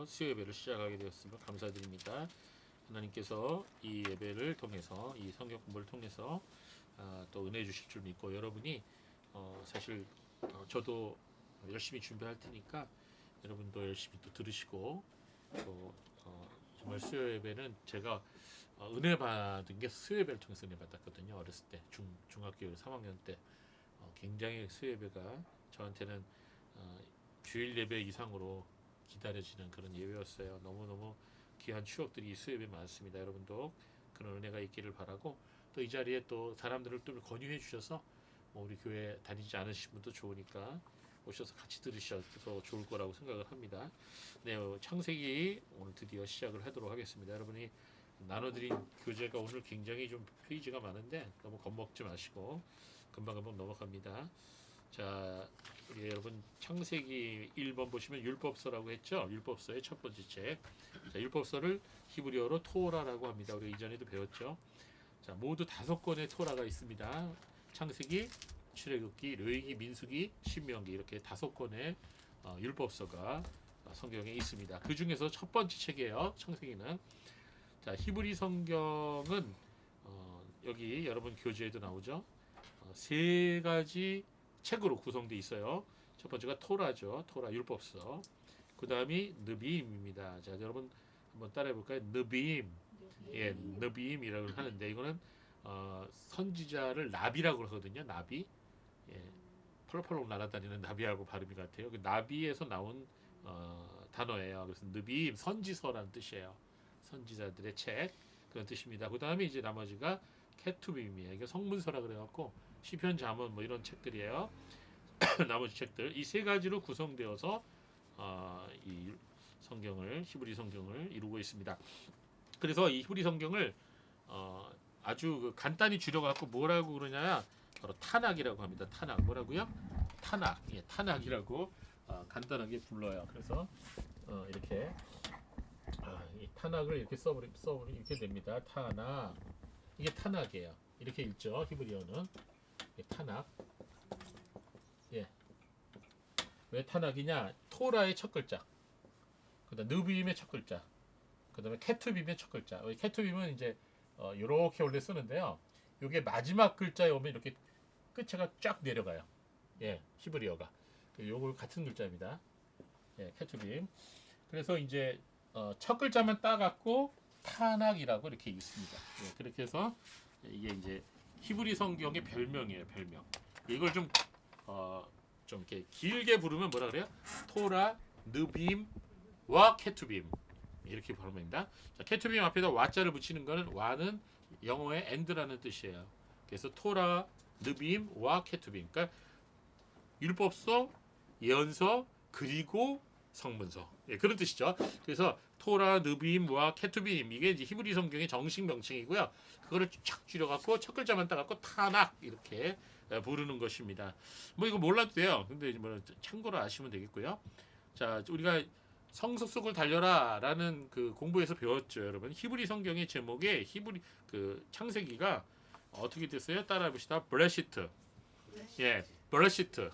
수요 예배를 시작하게 되었음을 감사드립니다. 하나님께서 이 예배를 통해서 이 성경 공부를 통해서 또 은혜 주실 줄 믿고 여러분이 사실 저도 열심히 준비할 테니까 여러분도 열심히 또 들으시고 또 정말 수요 예배는 제가 은혜 받은 게 수요 예배를 통해서 은혜 받았거든요. 어렸을 때 중학교 3학년 때 굉장히 수요 예배가 저한테는 주일 예배 이상으로 기다려지는 그런 예배였어요. 너무너무 귀한 추억들이 수요 예배 많습니다. 여러분도 그런 은혜가 있기를 바라고 또 이 자리에 또 사람들을 또 권유해 주셔서 우리 교회 다니지 않으신 분도 좋으니까 오셔서 같이 들으셔도 좋을 거라고 생각을 합니다. 네, 창세기 오늘 드디어 시작을 하도록 하겠습니다. 여러분이 나눠드린 교재가 오늘 굉장히 좀 페이지가 많은데 너무 겁먹지 마시고 금방금방 넘어갑니다. 자, 우리 여러분 창세기 1번 보시면 율법서라고 했죠. 율법서의 첫 번째 책. 자, 율법서를 히브리어로 토라라고 합니다. 우리 이전에도 배웠죠. 자, 모두 5권의 토라가 있습니다. 창세기, 출애굽기, 레위기, 민수기, 신명기 이렇게 5권의 율법서가 성경에 있습니다. 그 중에서 첫 번째 책이에요. 창세기는. 자, 히브리 성경은 여기 여러분 교재에도 나오죠. 3가지 책으로 구성되어 있어요. 첫 번째가 토라죠. 토라 율법서. 그 다음이 느비임입니다. 자, 여러분 한번 따라해 볼까요? 느비임. 예, 느비임이라고 하는데 이거는 선지자를 나비라고 하거든요. 나비. 예, 펄펄 날아다니는 나비하고 발음이 같아요. 그 나비에서 나온 단어예요. 그래서 느비임 선지서라는 뜻이에요. 선지자들의 책 그런 뜻입니다. 그 다음에 이제 나머지가 케투빔이에요. 이게 성문서라 그래갖고 시편, 잠언 뭐 이런 책들이에요. 나머지 책들 이 3가지로 구성되어서 이 성경을 히브리 성경을 이루고 있습니다. 그래서 이 히브리 성경을 아주 간단히 줄여갖고 뭐라고 그러냐 바로 타낙이라고 합니다. 타낙 뭐라고요? 타낙 예, 타낙이라고 간단하게 불러요. 그래서 이렇게 이 타낙을 이렇게 써버리 이렇게 됩니다. 타낙 이게 타낙이에요. 이렇게 읽죠. 히브리어는 타낙. 예. 왜 타낙이냐? 토라의 첫 글자. 그다음 느비임의 첫 글자. 그다음에 케투빔의 첫 글자. 케투빔은 이제 이렇게 원래 쓰는데요. 이게 마지막 글자에 오면 이렇게 끝에가 쫙 내려가요. 예, 히브리어가. 요거 같은 글자입니다. 예, 케투빔. 그래서 이제 첫 글자만 따갖고 타낙이라고 이렇게 읽습니다. 예, 그렇게 해서 이게 이제 히브리 성경의 별명이에요. 별명. 이걸 좀 이렇게 길게 부르면 뭐라 그래요? 토라, 느빔과 케투빔 이렇게 부릅니다. 자, 케투빔 앞에다 와자를 붙이는 거는 와는 영어의 and라는 뜻이에요. 그래서 토라, 느빔, 와, 케투빔. 그러니까 율법서, 예언서 그리고 성문서. 예, 그런 뜻이죠. 그래서 토라, 느빔, 와, 케투빔 이게 이제 히브리 성경의 정식 명칭이고요. 그거를 쫙 줄여갖고 첫 글자만 따갖고 타낙 이렇게 부르는 것입니다. 뭐 이거 몰라도 돼요. 근데 뭐 참고로 아시면 되겠고요. 자, 우리가 성서 속을 달려라라는 그 공부에서 배웠죠, 여러분. 히브리 성경의 제목에 히브리 그 창세기가 어떻게 됐어요? 따라해 봅시다. 브레시트. 예, 브레시트.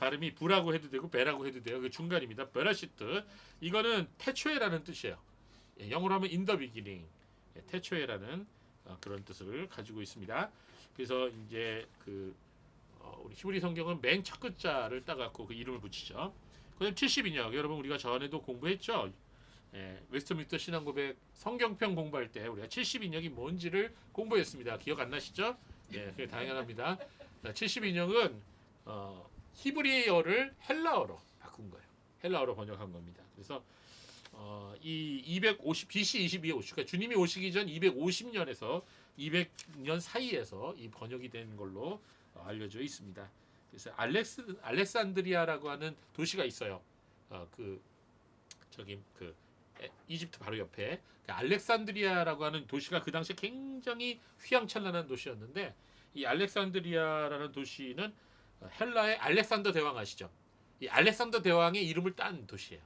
발음이 부라고 해도 되고 베라고 해도 돼요. 그 중간입니다. 브레시트. 이거는 태초에라는 뜻이에요. 예, 영어로 하면 in the beginning. 예, 태초에라는 그런 뜻을 가지고 있습니다. 그래서 이제 그 우리 히브리 성경은 맨 첫 글자를 따갖고 그 이름을 붙이죠. 그다음 70인역 여러분 우리가 전에도 공부했죠. 예, 웨스트민스터 신앙고백 성경평 공부할 때 우리가 70인역이 뭔지를 공부했습니다. 기억 안 나시죠? 예, 그게 당연합니다. 70인역은 히브리어를 헬라어로 바꾼 거예요. 헬라어로 번역한 겁니다. 그래서 이 250 BC 22에 오시니까 주님이 오시기 전 250년에서 200년 사이에서 이 번역이 된 걸로 알려져 있습니다. 그래서 알렉산드리아라고 하는 도시가 있어요. 이집트 바로 옆에 알렉산드리아라고 하는 도시가 그 당시에 굉장히 휘황찬란한 도시였는데 이 알렉산드리아라는 도시는 헬라의 알렉산더 대왕 아시죠? 이 알렉산더 대왕의 이름을 딴 도시예요.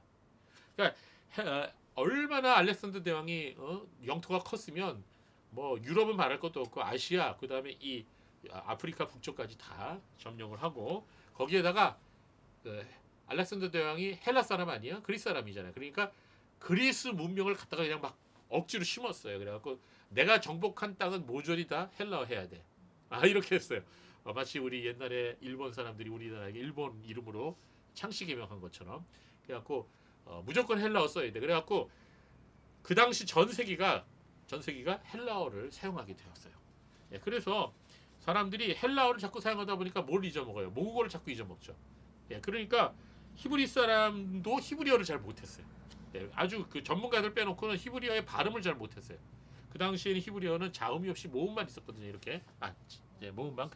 그러니까 얼마나 알렉산더 대왕이 영토가 컸으면 뭐 유럽은 말할 것도 없고 아시아 그다음에 이 아프리카 북쪽까지 다 점령을 하고 거기에다가 알렉산더 대왕이 헬라 사람 아니야? 그리스 사람이잖아요. 그러니까 그리스 문명을 갖다가 그냥 막 억지로 심었어요. 그래갖고 내가 정복한 땅은 모조리 다 헬라어 해야 돼. 이렇게 했어요. 마치 우리 옛날에 일본 사람들이 우리나라에게 일본 이름으로 창씨 개명한 것처럼. 그래갖고 무조건 헬라어 써야 돼. 그래갖고 그 당시 전 세계가 헬라어를 사용하게 되었어요. 예, 그래서 사람들이 헬라어를 자꾸 사용하다 보니까 뭘 잊어먹어요? 모국어를 자꾸 잊어먹죠. 예, 그러니까 히브리 사람도 히브리어를 잘 못했어요. 예, 아주 그 전문가들 빼놓고는 히브리어의 발음을 잘 못했어요. 그 당시에는 히브리어는 자음이 없이 모음만 있었거든요. 이렇게 모음만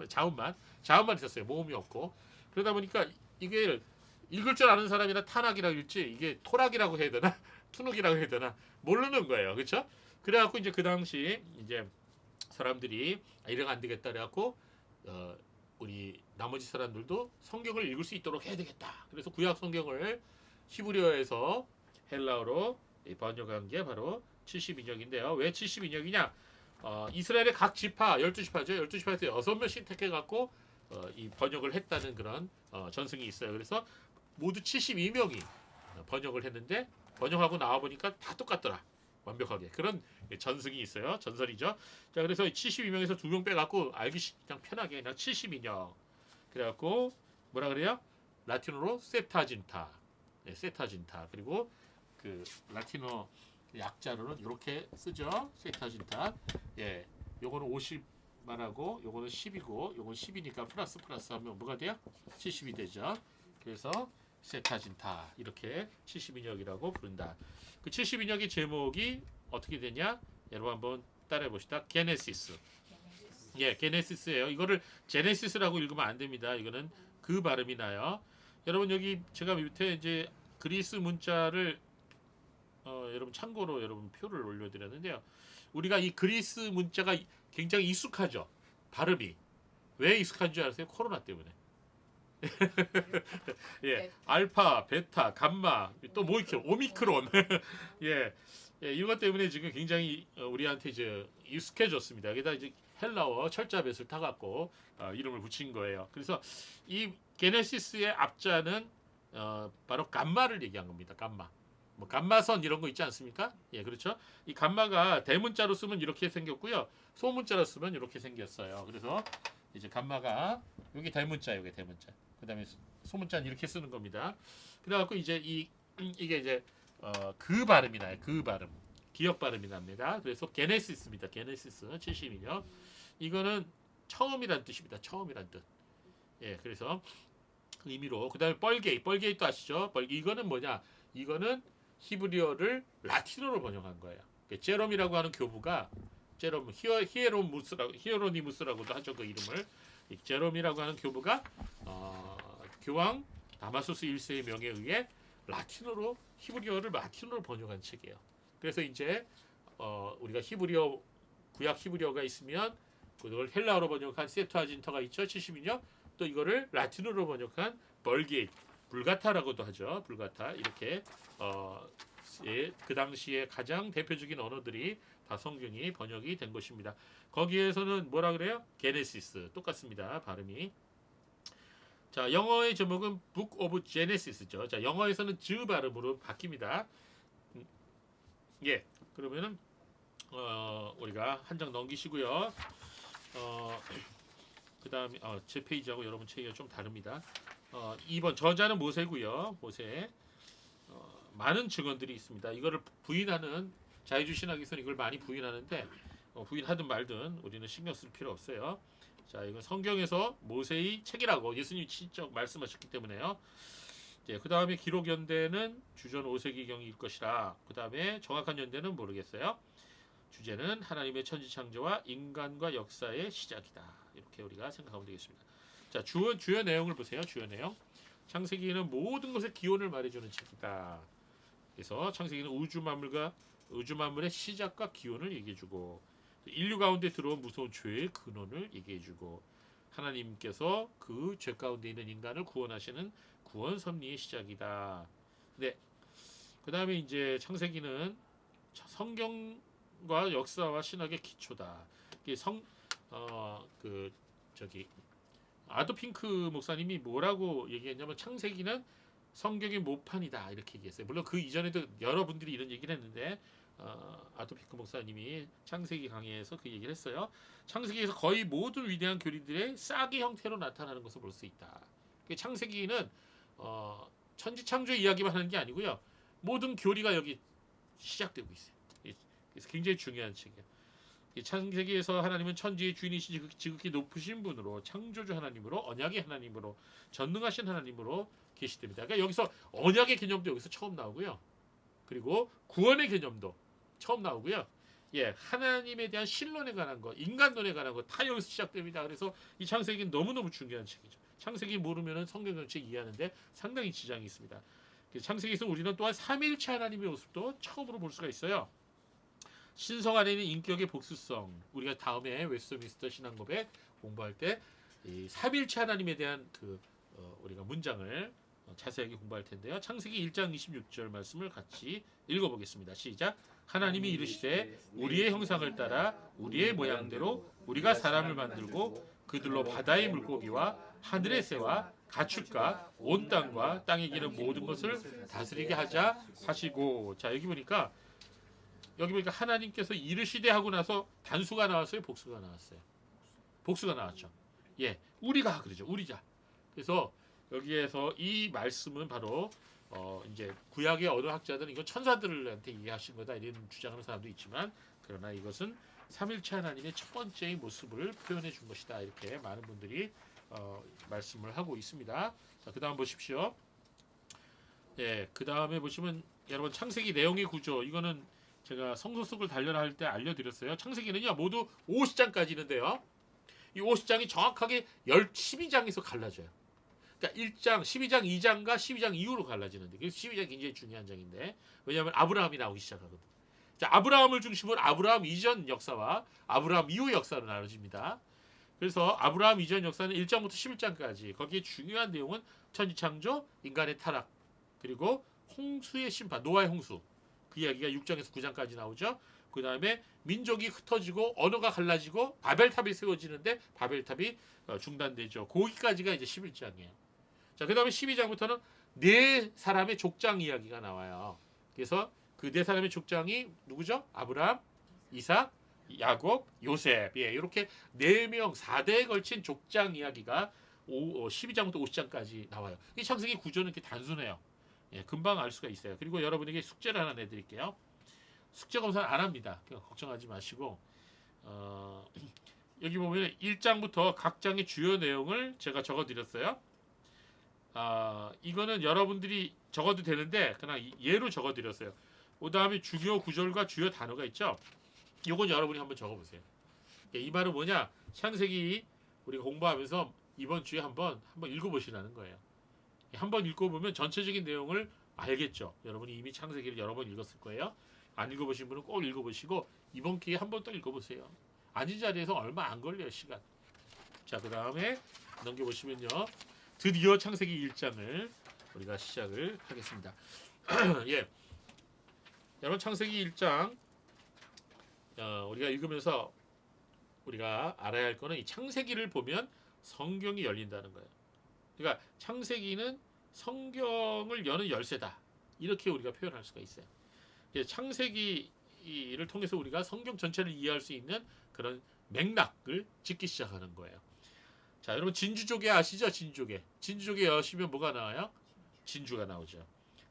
자음만 있었어요. 모음이 없고. 그러다 보니까 이게 읽을 줄 아는 사람이나 타락이라고 읽지 이게 토락이라고 해야 되나 투눅이라고 해야 되나 모르는 거예요. 그렇죠? 그래갖고 이제 그 당시 이제 사람들이 이래가 안 되겠다 그래갖고 우리 나머지 사람들도 성경을 읽을 수 있도록 해야 되겠다. 그래서 구약 성경을 히브리어에서 헬라어로 번역한 게 바로 70인역인데요. 왜 70인역이냐? 이스라엘의 각 지파 12지파죠. 12지파에서 6명씩 택해갖고 이 번역을 했다는 그런 전승이 있어요. 그래서 모두 72명이 번역을 했는데 번역하고 나와보니까 다 똑같더라. 완벽하게. 그런 전승이 있어요. 전설이죠. 자, 그래서 72명에서 2명 빼갖고 알기 그냥 편하게 그냥 72명. 그래갖고 뭐라 그래요? 라틴어로 세타진타. 네, 세타진타. 그리고 그 라틴어 약자로는 이렇게 쓰죠. 세타진타. 예, 요거는 50 말하고 요거는 10이고 요건 10이니까 플러스 하면 뭐가 돼요? 70이 되죠. 그래서 세타진타 이렇게 70인역이라고 부른다. 그 70인역의 제목이 어떻게 되냐? 여러분 한번 따라해 봅시다. 게네시스. 예, 게네시스예요. 이거를 제네시스라고 읽으면 안 됩니다. 이거는 그 발음이 나요. 여러분 여기 제가 밑에 이제 그리스 문자를 여러분 참고로 여러분 표를 올려드렸는데요. 우리가 이 그리스 문자가 굉장히 익숙하죠. 발음이. 왜 익숙한 줄 아세요? 코로나 때문에. 예, 알파, 베타, 감마, 또 뭐 이렇게 오미크론. 예, 이것 때문에 지금 굉장히 우리한테 이제 익숙해졌습니다. 게다가 이제 헬라어 철자벳을 타갖고 이름을 붙인 거예요. 그래서 이 게네시스의 앞자는 바로 감마를 얘기한 겁니다. 감마. 뭐 감마선 이런 거 있지 않습니까? 예, 그렇죠. 이 감마가 대문자로 쓰면 이렇게 생겼고요. 소문자로 쓰면 이렇게 생겼어요. 그래서 이제 감마가 여기 대문자, 여기 대문자. 그다음에 소문자는 이렇게 쓰는 겁니다. 그래갖고 이제 이게 이제 그 발음이 나요. 그 발음, 기역 발음이 납니다. 그래서 게네시스입니다. 게네시스 70이요. 이거는 처음이란 뜻입니다. 처음이란 뜻. 예, 그래서 그 의미로 그다음에 뻘게이도 아시죠? 이거는 뭐냐? 이거는 히브리어를 라틴어로 번역한 거예요. 제롬이라고 하는 교부가 제롬 히에로니무스라고도 하죠. 그 이름을 제롬이라고 하는 교부가 교황 다마소스 1세의 명에 의해 히브리어를 라틴어로 번역한 책이에요. 그래서 이제 우리가 구약 히브리어가 있으면 그걸 헬라어로 번역한 세투아진터가 있죠. 70이요. 또 이거를 라틴어로 번역한 불가타라고도 하죠. 불가타 이렇게 그 당시에 가장 대표적인 언어들이 다 성경이 번역이 된 것입니다. 거기에서는 뭐라 그래요? 게네시스 똑같습니다. 발음이. 자, 영어의 제목은 Book of Genesis죠. 자, 영어에서는 즈 발음으로 바뀝니다. 예, 그러면은 우리가 한 장 넘기시고요. 그 다음에 제 페이지하고 여러분 책이 좀 다릅니다. 2번 저자는 모세고요. 모세. 많은 증언들이 있습니다. 이거를 부인하는 자유주의 신학에서는 이걸 많이 부인하는데 부인하든 말든 우리는 신경 쓸 필요 없어요. 자, 이건 성경에서 모세의 책이라고 예수님이 직접 말씀하셨기 때문에요. 그 다음에 기록 연대는 주전 5세기경일 것이라. 그 다음에 정확한 연대는 모르겠어요. 주제는 하나님의 천지창조와 인간과 역사의 시작이다. 이렇게 우리가 생각하면 되겠습니다. 자, 주요 내용을 보세요. 주요 내용. 창세기는 모든 것의 기원을 말해주는 책이다. 그래서 창세기는 우주 만물의 시작과 기원을 얘기해주고 인류 가운데 들어온 무서운 죄의 근원을 얘기해주고 하나님께서 그 죄 가운데 있는 인간을 구원하시는 구원 섭리의 시작이다. 네. 그 다음에 이제 창세기는 성경과 역사와 신학의 기초다. 이게 아도 핑크 목사님이 뭐라고 얘기했냐면 창세기는 성경의 모판이다 이렇게 얘기했어요. 물론 그 이전에도 여러분들이 이런 얘기를 했는데 아도피크 목사님이 창세기 강의에서 그 얘기를 했어요. 창세기에서 거의 모든 위대한 교리들의 싹의 형태로 나타나는 것을 볼 수 있다. 창세기는 천지창조 이야기만 하는 게 아니고요. 모든 교리가 여기 시작되고 있어요. 그래서 굉장히 중요한 책이에요. 창세기에서 하나님은 천지의 주인이신 지극히 높으신 분으로 창조주 하나님으로 언약의 하나님으로 전능하신 하나님으로 계시됩니다. 그러니까 여기서 언약의 개념도 여기서 처음 나오고요. 그리고 구원의 개념도 처음 나오고요. 예, 하나님에 대한 신론에 관한 거, 인간론에 관한 거 다 여기서 시작됩니다. 그래서 이 창세기는 너무너무 중요한 책이죠. 창세기 모르면은 성경 전체 이해하는데 상당히 지장이 있습니다. 창세기에서 우리는 또한 삼위일체 하나님의 모습도 처음으로 볼 수가 있어요. 신성 안에 있는 인격의 복수성, 우리가 다음에 웨스트민스터 신앙고백 공부할 때 이 삼위일체 하나님에 대한 우리가 문장을 자세하게 공부할 텐데요. 창세기 1장 26절 말씀을 같이 읽어보겠습니다. 시작. 하나님이 이르시되 우리의 형상을 따라 우리의 모양대로 우리가 사람을 만들고 그들로 바다의 물고기와 하늘의 새와 가축과 온 땅과 땅에 기는 모든 것을 다스리게 하자 하시고. 자, 여기 보니까 하나님께서 이르시되 하고 나서 단수가 나왔어요, 복수가 나왔어요? 복수가 나왔죠. 예, 우리가 그러죠. 우리자. 그래서 여기에서 이 말씀은 바로 이제 구약의 어느 학자들은 이건 천사들한테 이해하신 거다 이런 주장하는 사람도 있지만, 그러나 이것은 삼일체 하나님의 첫 번째의 모습을 표현해 준 것이다 이렇게 많은 분들이 말씀을 하고 있습니다. 자, 그 다음 보십시오. 예, 그 다음에 보시면 여러분 창세기 내용의 구조, 이거는 제가 성서 속을 단련할 때 알려드렸어요. 창세기는요 모두 50장까지 있는데요. 이 50장이 정확하게 12장에서 갈라져요. 그러니까 1장, 12장 2장과 12장 이후로 갈라지는데, 그래서 12장이 굉장히 중요한 장인데, 왜냐하면 아브라함이 나오기 시작하거든. 자, 아브라함을 중심으로 아브라함 이전 역사와 아브라함 이후 역사로 나눠집니다. 그래서 아브라함 이전 역사는 1장부터 11장까지, 거기에 중요한 내용은 천지창조, 인간의 타락, 그리고 홍수의 심판, 노아의 홍수, 그 이야기가 6장에서 9장까지 나오죠. 그 다음에 민족이 흩어지고 언어가 갈라지고 바벨탑이 세워지는데 바벨탑이 중단되죠. 거기까지가 이제 11장이에요. 자, 그 다음에 12장부터는 네 사람의 족장 이야기가 나와요. 그래서 그 네 사람의 족장이 누구죠? 아브라함, 이삭, 야곱, 요셉. 예, 이렇게 4명, 4대에 걸친 족장 이야기가 12장부터 50장까지 나와요. 이 창세기 구조는 이렇게 단순해요. 예, 금방 알 수가 있어요. 그리고 여러분에게 숙제를 하나 내드릴게요. 숙제 검사는 안 합니다. 걱정하지 마시고 여기 보면 1장부터 각 장의 주요 내용을 제가 적어드렸어요. 이거는 여러분들이 적어도 되는데 그냥 예로 적어드렸어요. 그 다음에 주요 구절과 주요 단어가 있죠. 이건 여러분이 한번 적어보세요. 이 말은 뭐냐? 창세기 우리가 공부하면서 이번 주에 한번 읽어보시라는 거예요. 한번 읽어보면 전체적인 내용을 알겠죠. 여러분이 이미 창세기를 여러 번 읽었을 거예요. 안 읽어보신 분은 꼭 읽어보시고 이번 기회에 한 번 더 읽어보세요. 앉은 자리에서 얼마 안 걸려요, 시간. 자, 그 다음에 넘겨보시면요, 드디어 창세기 1장을 우리가 시작을 하겠습니다. 예, 여러분 창세기 1장 우리가 읽으면서 우리가 알아야 할 거는 이 창세기를 보면 성경이 열린다는 거예요. 그러니까 창세기는 성경을 여는 열쇠다, 이렇게 우리가 표현할 수가 있어요. 창세기를 통해서 우리가 성경 전체를 이해할 수 있는 그런 맥락을 짓기 시작하는 거예요. 자, 여러분 진주조개 아시죠? 진주조개 여시면 뭐가 나와요? 진주가 나오죠.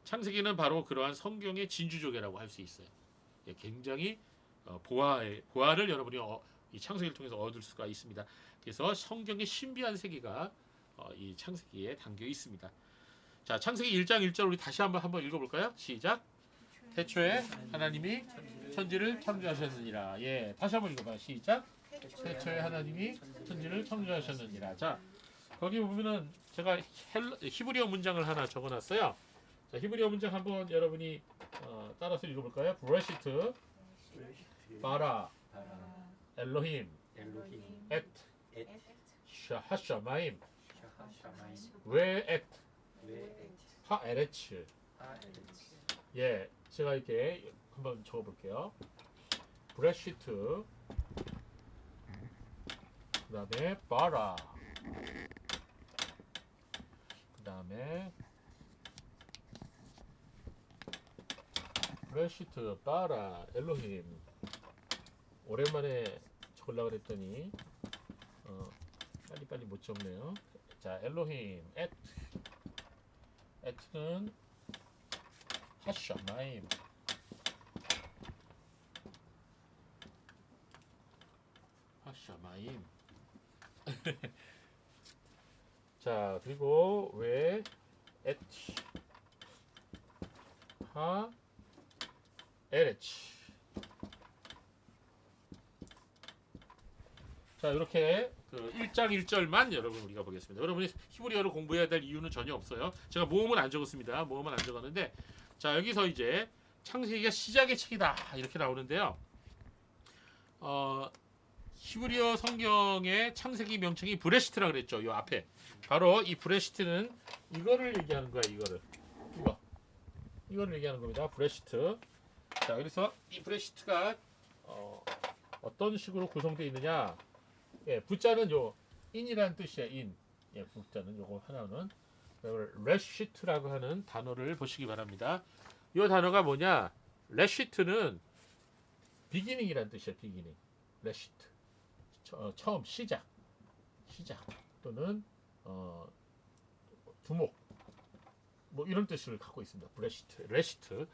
창세기는 바로 그러한 성경의 진주조개라고 할 수 있어요. 예, 굉장히 보화를 여러분이 이 창세기를 통해서 얻을 수가 있습니다. 그래서 성경의 신비한 세계가 이 창세기에 담겨 있습니다. 자, 창세기 1장 1절 우리 다시 한번 읽어볼까요? 시작. 태초에 하나님이 천지를 창조하셨느니라. 예, 다시 한번 읽어봐요. 시작. 태초에 하나님이 천지를 창조하셨느니라. 자, 거기 보면은 제가 히브리어 문장을 하나 적어놨어요. 자, 히브리어 문장 한번 여러분이 따라서 읽어볼까요? 브레시트, 바라, 엘로힘, 엣, 하샤마임, 웨엣, 하에레츠. 예, 제가 이렇게 한번 적어볼게요. 브레시트, 그 다음에 바라, 그 다음에 브레시트, 바라, 엘로힘. 오랜만에 적으려고 그랬더니 빨리빨리 못 적네요. 자, 엘로힘, 에트는 하샤마임, 하샤마임. 자, 그리고 왜 에티, 하, 에레치. 자, 이렇게 그 1장 1절만 여러분 우리가 보겠습니다. 여러분이 히브리어를 공부해야 될 이유는 전혀 없어요. 제가 모음은 안 적었습니다. 모음은 안 적었는데, 자, 여기서 이제 창세기가 시작의 책이다 이렇게 나오는데요. 히브리어 성경의 창세기 명칭이 브레시트라 그랬죠. 요 앞에 바로 이 브레시트는 이거를 얘기하는 거야. 이거를 얘기하는 겁니다. 브레시트. 자, 그래서 이 브레시트가 어떤 식으로 구성되어 있느냐? 예, 부자는 요 인이라는 뜻이에요. 인. 예, 부자는 요거 하나는 레시트라고 하는 단어를 보시기 바랍니다. 이 단어가 뭐냐? 레시트는 비기닝이라는 뜻이에요. 비기닝. 레시트. 처음 시작 또는 두목 뭐 이런 뜻을 갖고 있습니다. 브레시트, 레시트.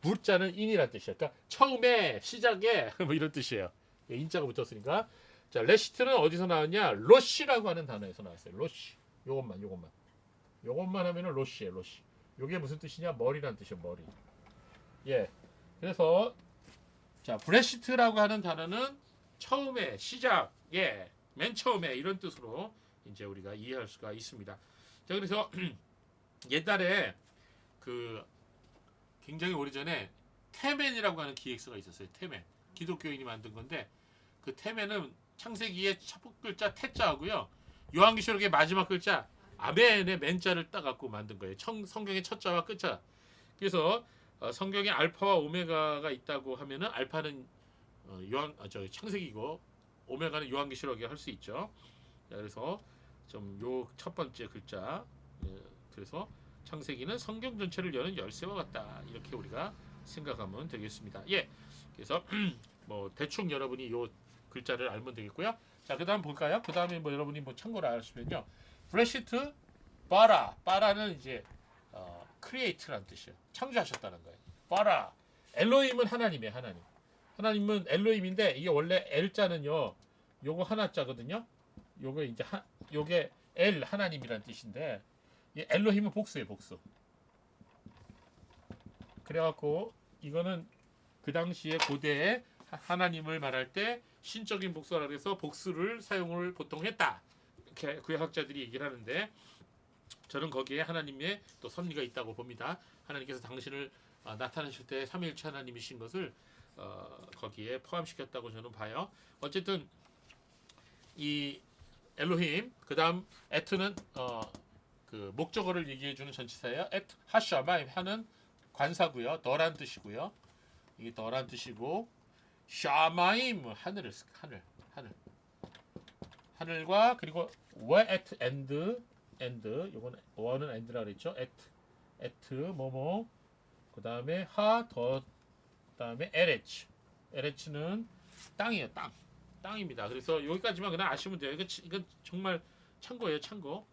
부자는 인이라는 뜻이에요. 그러니까 처음에 시작에 뭐 이런 뜻이에요. 예, 인자가 붙었으니까. 자, 레시트는 어디서 나왔냐? 로시라고 하는 단어에서 나왔어요. 로시. 요것만 하면은 로시예요. 로시. 요게 무슨 뜻이냐? 머리란 뜻이에요. 머리. 예. 그래서 자, 브레시트라고 하는 단어는 처음에, 시작에, 맨 처음에 이런 뜻으로 이제 우리가 이해할 수가 있습니다. 자, 그래서 옛날에 그 굉장히 오래전에 테멘이라고 하는 기획서가 있었어요. 테멘. 기독교인이 만든 건데 그 테멘은 창세기의 첫 글자 태자하고요. 요한계시록의 마지막 글자 아멘의 맨자를 따갖고 만든 거예요. 성경의 첫 자와 끝자. 그래서 성경에 알파와 오메가가 있다고 하면은 알파는 창세기고 오메가는 요한계시록에 할 수 있죠. 그래서 좀 요 첫 번째 글자. 그래서 창세기는 성경 전체를 여는 열쇠와 같다. 이렇게 우리가 생각하면 되겠습니다. 예. 그래서 뭐 대충 여러분이 요 글자를 알면 되겠고요. 자, 그다음 볼까요? 그다음에 뭐 여러분이 뭐 참고를 하시면요. 브레시트, 바라는 이제 크리에이트라는 뜻이에요. 창조하셨다는 거예요. 바라. 엘로힘은 하나님이에요. 하나님은 엘로힘인데 이게 원래 L자는요. 요거 하나자거든요. 요거 이제 요게 엘 하나님이라는 뜻인데 이 엘로힘은 복수예요. 복수. 그래갖고 이거는 그 당시에 고대에 하나님을 말할 때 신적인 복수라 그래서 복수를 사용을 보통 했다. 이렇게 구약학자들이 얘기를 하는데 저는 거기에 하나님의 또 섭리가 있다고 봅니다. 하나님께서 당신을 나타내실 때 삼위일체 하나님이신 것을 거기에 포함시켰다고 저는 봐요. 어쨌든 이 엘로힘 그다음 에트는 그 목적어를 얘기해주는 전치사예요. 에트 하샤마임 하는 관사고요. 너란 뜻이고요. 이게 너란 뜻이고 샤마임 하늘 하늘과 그리고 왜 at and 요건 원은 and라 그랬죠. at 뭐뭐 그다음에 그다음에 에레치는 땅이에요. 땅입니다. 그래서 여기까지만 그냥 아시면 돼요. 이건 정말 참고예요. 참고.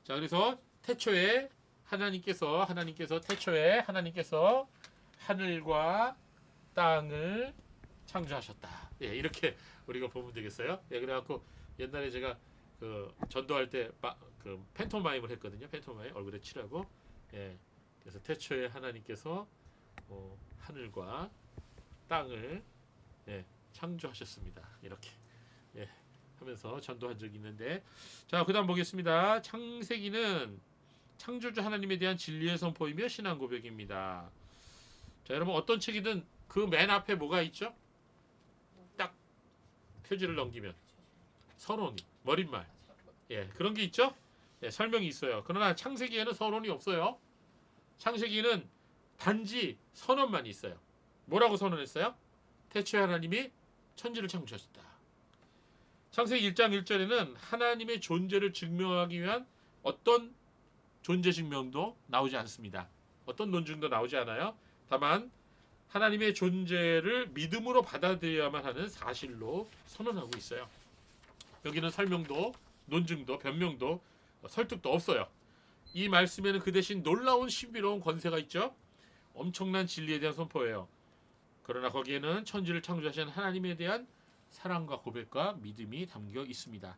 자, 그래서 태초에 하나님께서 하늘과 땅을 창조하셨다. 예, 이렇게 우리가 보면 되겠어요. 예, 그래갖고 옛날에 제가 그 전도할 때 그 팬토마임을 했거든요. 팬토마임 얼굴에 칠하고. 예, 그래서 태초에 하나님께서 하늘과 땅을 창조하셨습니다. 이렇게 하면서 전도한 적이 있는데, 자, 그다음 보겠습니다. 창세기는 창조주 하나님에 대한 진리의 선포이며 신앙 고백입니다. 자, 여러분 어떤 책이든 그 맨 앞에 뭐가 있죠? 딱 표지를 넘기면 서론이 머릿말 그런 게 있죠? 설명이 있어요. 그러나 창세기에는 서론이 없어요. 창세기는 단지 선언만 있어요. 뭐라고 선언했어요? 태초에 하나님이 천지를 창조하셨다. 창세기 1장 1절에는 하나님의 존재를 증명하기 위한 어떤 존재 증명도 나오지 않습니다. 어떤 논증도 나오지 않아요. 다만 하나님의 존재를 믿음으로 받아들여야만 하는 사실로 선언하고 있어요. 여기는 설명도, 논증도, 변명도, 설득도 없어요. 이 말씀에는 그 대신 놀라운 신비로운 권세가 있죠. 엄청난 진리에 대한 선포예요. 그러나 거기에는 천지를 창조하신 하나님에 대한 사랑과 고백과 믿음이 담겨 있습니다.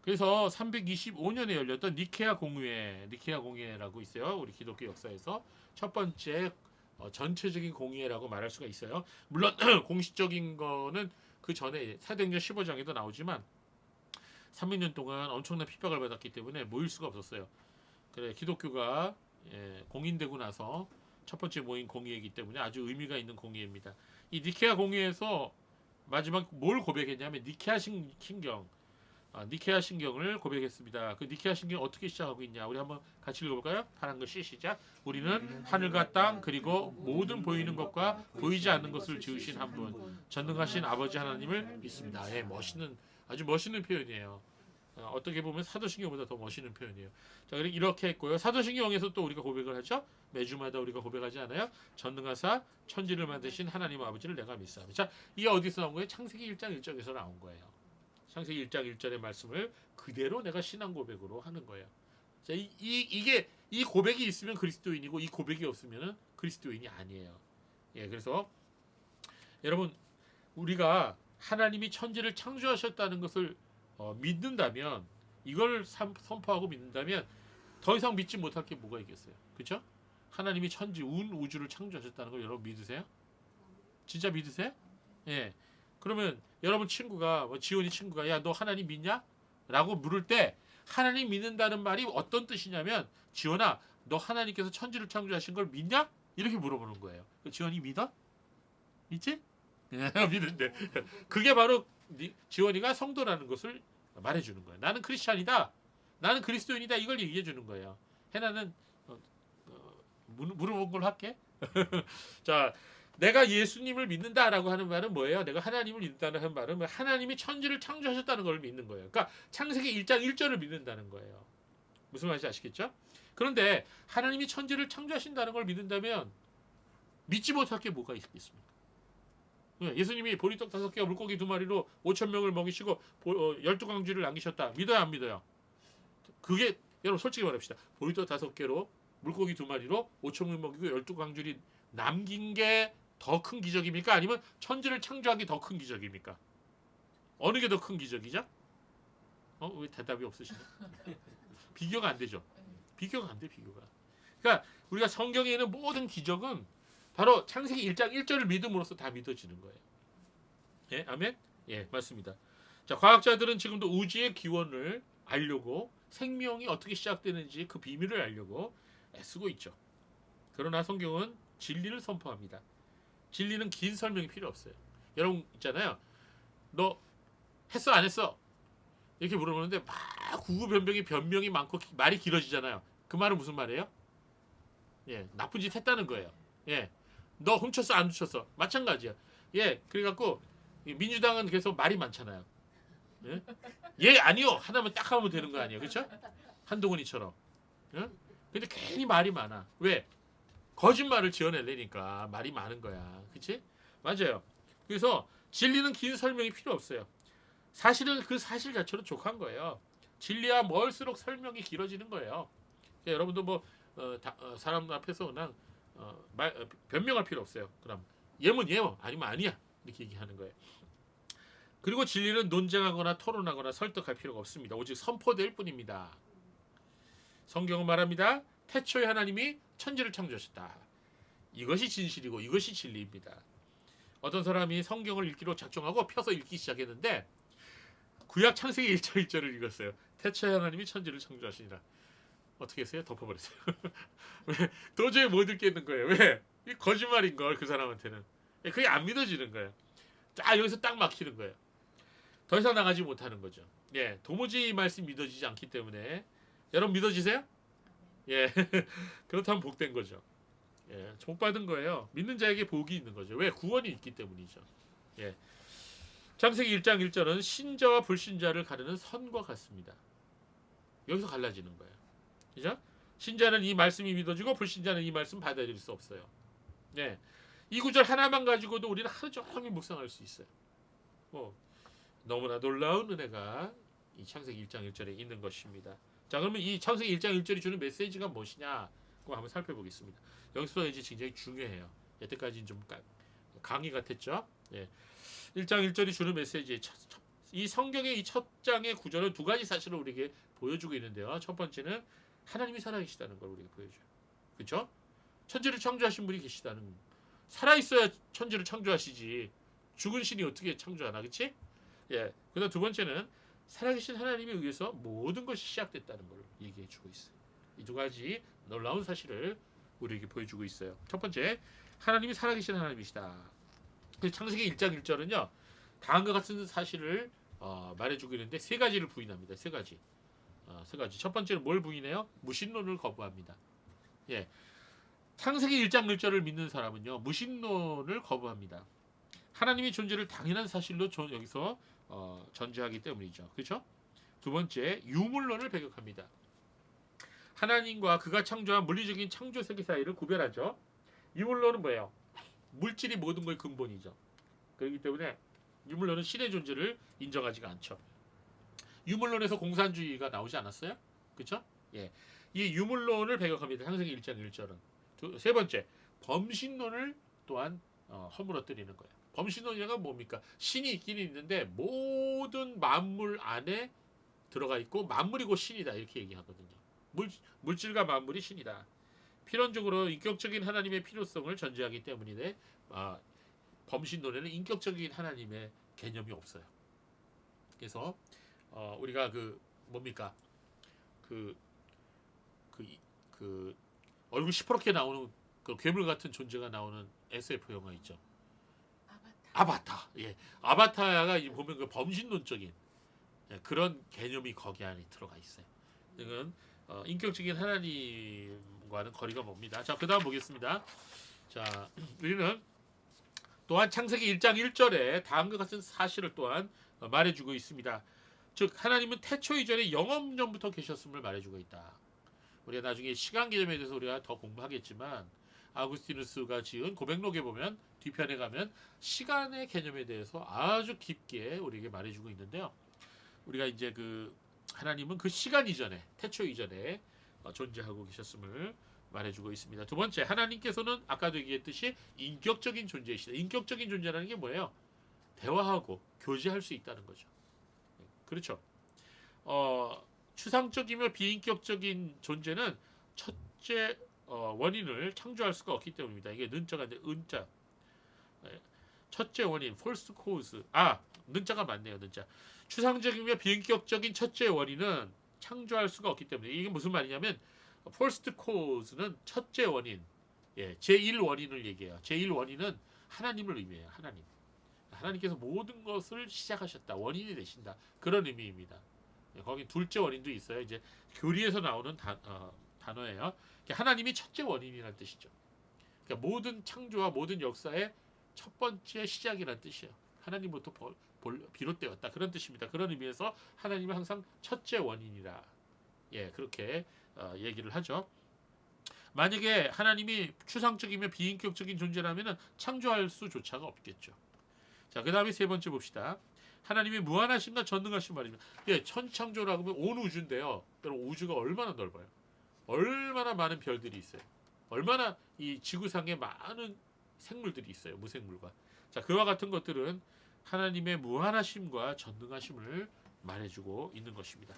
그래서 325년에 열렸던 니케아 공회라고 있어요. 우리 기독교 역사에서 첫 번째 전체적인 공의회라고 말할 수가 있어요. 물론 공식적인 거는 그 전에 사도행전 15장에도 나오지만 300년 동안 엄청난 핍박을 받았기 때문에 모일 수가 없었어요. 그래 기독교가 공인되고 나서 첫 번째 모인 공의회이기 때문에 아주 의미가 있는 공의회입니다. 이 니케아 공의회에서 마지막 뭘 고백했냐면 니케아 신경, 니케아 신경을 고백했습니다. 그 니케아 신경 어떻게 시작하고 있냐? 우리 한번 같이 읽어볼까요? 파란 글씨 시작. 우리는 하늘과 땅 그리고 모든 보이는 것과 보이지 않는 것을 지으신 한 분, 전능하신 아버지 하나님을 믿습니다. 멋있는 아주 멋있는 표현이에요. 어떻게 보면 사도신경보다 더 멋있는 표현이에요. 자, 이렇게 했고요. 사도신경에서 또 우리가 고백을 하죠. 매주마다 우리가 고백하지 않아요? 전능하사 천지를 만드신 하나님 아버지를 내가 믿사오니. 자, 이게 어디서 나온 거예요? 창세기 1장 1절에서 나온 거예요. 창세기 1장 1절의 말씀을 그대로 내가 신앙 고백으로 하는 거예요. 자, 이 고백이 있으면 그리스도인이고 이 고백이 없으면 그리스도인이 아니에요. 그래서 여러분 우리가 하나님이 천지를 창조하셨다는 것을 믿는다면, 이걸 선포하고 믿는다면 더 이상 믿지 못할 게 뭐가 있겠어요? 그렇죠? 하나님이 천지 우주를 창조하셨다는 걸 여러분 믿으세요? 진짜 믿으세요? 그러면 여러분 친구가 지원이 친구가 야 너 하나님 믿냐? 라고 물을 때 하나님 믿는다는 말이 어떤 뜻이냐면 지원아 너 하나님께서 천지를 창조하신 걸 믿냐? 이렇게 물어보는 거예요. 지원이 믿어? 믿지? 믿는데 그게 바로 지원이가 성도라는 것을 말해주는 거예요. 나는 크리스찬이다. 나는 그리스도인이다. 이걸 얘기해 주는 거예요. 해나는 물어본 걸 할게. 자, 내가 예수님을 믿는다라고 하는 말은 뭐예요? 내가 하나님을 믿는다는 말은 하나님이 천지를 창조하셨다는 걸 믿는 거예요. 그러니까 창세기 1장 1절을 믿는다는 거예요. 무슨 말인지 아시겠죠? 그런데 하나님이 천지를 창조하신다는 걸 믿는다면 믿지 못할 게 뭐가 있겠습니까? 예수님이 보리떡 5개와 물고기 2마리로 5,000명을 먹이시고 12광주를 남기셨다. 믿어요 안 믿어요? 그게 여러분 솔직히 말합시다. 보리떡 5개로 물고기 2마리로 5,000명 먹이고 12광주를 남긴 게 더 큰 기적입니까? 아니면 천지를 창조하기 더 큰 기적입니까? 어느 게 더 큰 기적이죠? 왜 대답이 없으시냐? 비교가 안 되죠. 비교가 안 돼, 비교가. 그러니까 우리가 성경에 있는 모든 기적은 바로 창세기 1장 1절을 믿음으로써 다 믿어지는 거예요. 아멘? 맞습니다. 자, 과학자들은 지금도 우주의 기원을 알려고 생명이 어떻게 시작되는지 그 비밀을 알려고 애쓰고 있죠. 그러나 성경은 진리를 선포합니다. 진리는 긴 설명이 필요 없어요. 여러분 있잖아요. 너 했어 안 했어? 이렇게 물어보는데 막 변명이 많고 말이 길어지잖아요. 그 말은 무슨 말이에요? 나쁜 짓 했다는 거예요. 너 훔쳤어 안 훔쳤어? 마찬가지야. 그래갖고 민주당은 계속 말이 많잖아요. 아니요 하나만 딱 하면 되는 거 아니에요, 그렇죠? 한동훈이처럼. 근데 괜히 말이 많아. 왜? 거짓말을 지어내려니까 말이 많은 거야, 그렇지? 맞아요. 그래서 진리는 긴 설명이 필요 없어요. 사실은 그 사실 자체로 족한 거예요. 진리야 멀수록 설명이 길어지는 거예요. 여러분도 사람 앞에서 그냥 변명할 필요 없어요. 그럼 예면 예요, 아니면 아니야 이렇게 얘기하는 거예요. 그리고 진리는 논쟁하거나 토론하거나 설득할 필요가 없습니다. 오직 선포될 뿐입니다. 성경은 말합니다. 태초에 하나님이 천지를 창조하셨다. 이것이 진실이고 이것이 진리입니다. 어떤 사람이 성경을 읽기로 작정하고 펴서 읽기 시작했는데 구약 창세기 1절 1절을 읽었어요. 태초에 하나님이 천지를 창조하시니라. 어떻게 했어요? 덮어버렸어요. 왜? 도저히 못 읽겠는 거예요. 왜? 이 거짓말인 걸 그 사람한테는. 그게 안 믿어지는 거예요. 자, 여기서 딱 막히는 거예요. 더 이상 나가지 못하는 거죠. 도무지 이 말씀 믿어지지 않기 때문에. 여러분 믿어지세요? 그렇다면 복된 거죠. 복 받은 거예요. 믿는 자에게 복이 있는 거죠. 왜? 구원이 있기 때문이죠. 창세기 1장 1절은 신자와 불신자를 가르는 선과 같습니다. 여기서 갈라지는 거예요. 그죠? 신자는 이 말씀이 믿어지고 불신자는 이 말씀 받아들일 수 없어요. 이 구절 하나만 가지고도 우리는 하루 종일 묵상할 수 있어요. 너무나 놀라운 은혜가 이 창세기 1장 1절에 있는 것입니다. 자, 그러면 이 창세기 1장 1절이 주는 메시지가 무엇이냐? 그거 한번 살펴보겠습니다. 여기서 이제 굉장히 중요해요. 여태까지는 좀 강의 같았죠? 예. 1장 1절이 주는 메시지, 이 성경의 이 첫 장의 구절은 두 가지 사실을 우리에게 보여주고 있는데요. 첫 번째는 하나님이 살아계시다는 걸 우리에게 보여줘요. 그렇죠? 천지를 창조하신 분이 계시다는, 살아있어야 천지를 창조하시지 죽은 신이 어떻게 창조하나, 그렇지? 예. 그다음 두 번째는 살아계신 하나님에 의해서 모든 것이 시작됐다는 걸 얘기해주고 있어요. 이 두 가지 놀라운 사실을 우리에게 보여주고 있어요. 첫 번째, 하나님이 살아계신 하나님이시다. 창세기 1장 1절은요, 다음과 같은 사실을 말해주고 있는데 세 가지를 부인합니다. 세 가지. 세 가지. 첫 번째는 뭘 부인해요? 무신론을 거부합니다. 예. 창세기 1장 1절을 믿는 사람은요, 무신론을 거부합니다. 하나님의 존재를 당연한 사실로 여기서 전제하기 때문이죠. 그렇죠? 두 번째, 유물론을 배격합니다. 하나님과 그가 창조한 물리적인 창조 세계 사이를 구별하죠. 유물론은 뭐예요? 물질이 모든 것의 근본이죠. 그렇기 때문에 유물론은 신의 존재를 인정하지가 않죠. 유물론에서 공산주의가 나오지 않았어요? 그렇죠? 예. 이 유물론을 배격합니다. 창세기 1장 1절은. 세 번째, 범신론을 또한 허물어뜨리는 거예요. 범신론이란 뭡니까? 신이 있기는 있는데 모든 만물 안에 들어가 있고 만물이 곧 신이다, 이렇게 얘기하거든요. 물질과 만물이 신이다. 필연적으로 인격적인 하나님의 필요성을 전제하기 때문인데 범신론에는 인격적인 하나님의 개념이 없어요. 그래서 우리가 뭡니까? 얼굴 시퍼렇게 나오는 그 괴물 같은 존재가 나오는 SF 영화 있죠. 아바타. 예. 아바타가 보면 그 범신론적인 그런 개념이 거기 안에 들어가 있어요. 이건 인격적인 하나님과는 거리가 멉니다. 자, 그다음 보겠습니다. 자, 우리는 또한 창세기 1장 1절에 다음과 같은 사실을 또한 말해주고 있습니다. 즉, 하나님은 태초 이전에 영원전부터 계셨음을 말해주고 있다. 우리가 나중에 시간 개념에 대해서 우리가 더 공부하겠지만, 아구스티누스가 지은 고백록에 보면 뒤편에 가면 시간의 개념에 대해서 아주 깊게 우리에게 말해주고 있는데요. 우리가 이제 하나님은 그 시간 이전에, 태초 이전에 존재하고 계셨음을 말해주고 있습니다. 두 번째, 하나님께서는 아까도 얘기했듯이 인격적인 존재이시다. 인격적인 존재라는 게 뭐예요? 대화하고 교제할 수 있다는 거죠. 그렇죠. 추상적이며 비인격적인 존재는 첫째 원인을 창조할 수가 없기 때문입니다. 이게 는자가 이제 은자. 첫째 원인, false cause. 는자가 맞네요. 는자. 추상적이며 비인격적인 첫째 원인은 창조할 수가 없기 때문에, 이게 무슨 말이냐면 first cause는 첫째 원인, 제1 원인을 얘기해요. 제1 원인은 하나님을 의미해요. 하나님께서 모든 것을 시작하셨다, 원인이 되신다, 그런 의미입니다. 거기 둘째 원인도 있어요. 이제 교리에서 나오는 단어예요. 하나님이 첫째 원인이라는 뜻이죠. 그러니까 모든 창조와 모든 역사의 첫 번째 시작이라는 뜻이에요. 하나님부터 비롯되었다, 그런 뜻입니다. 그런 의미에서 하나님은 항상 첫째 원인이라, 그렇게 얘기를 하죠. 만약에 하나님이 추상적이며 비인격적인 존재라면 창조할 수조차가 없겠죠. 자, 그 다음에 세 번째 봅시다. 하나님이 무한하신가 전능하신 말입니다. 천창조라고 하면 온 우주인데요. 여러분, 우주가 얼마나 넓어요? 얼마나 많은 별들이 있어요? 얼마나 이 지구상에 많은 생물들이 있어요? 무생물과. 자, 그와 같은 것들은 하나님의 무한하심과 전능하심을 말해주고 있는 것입니다.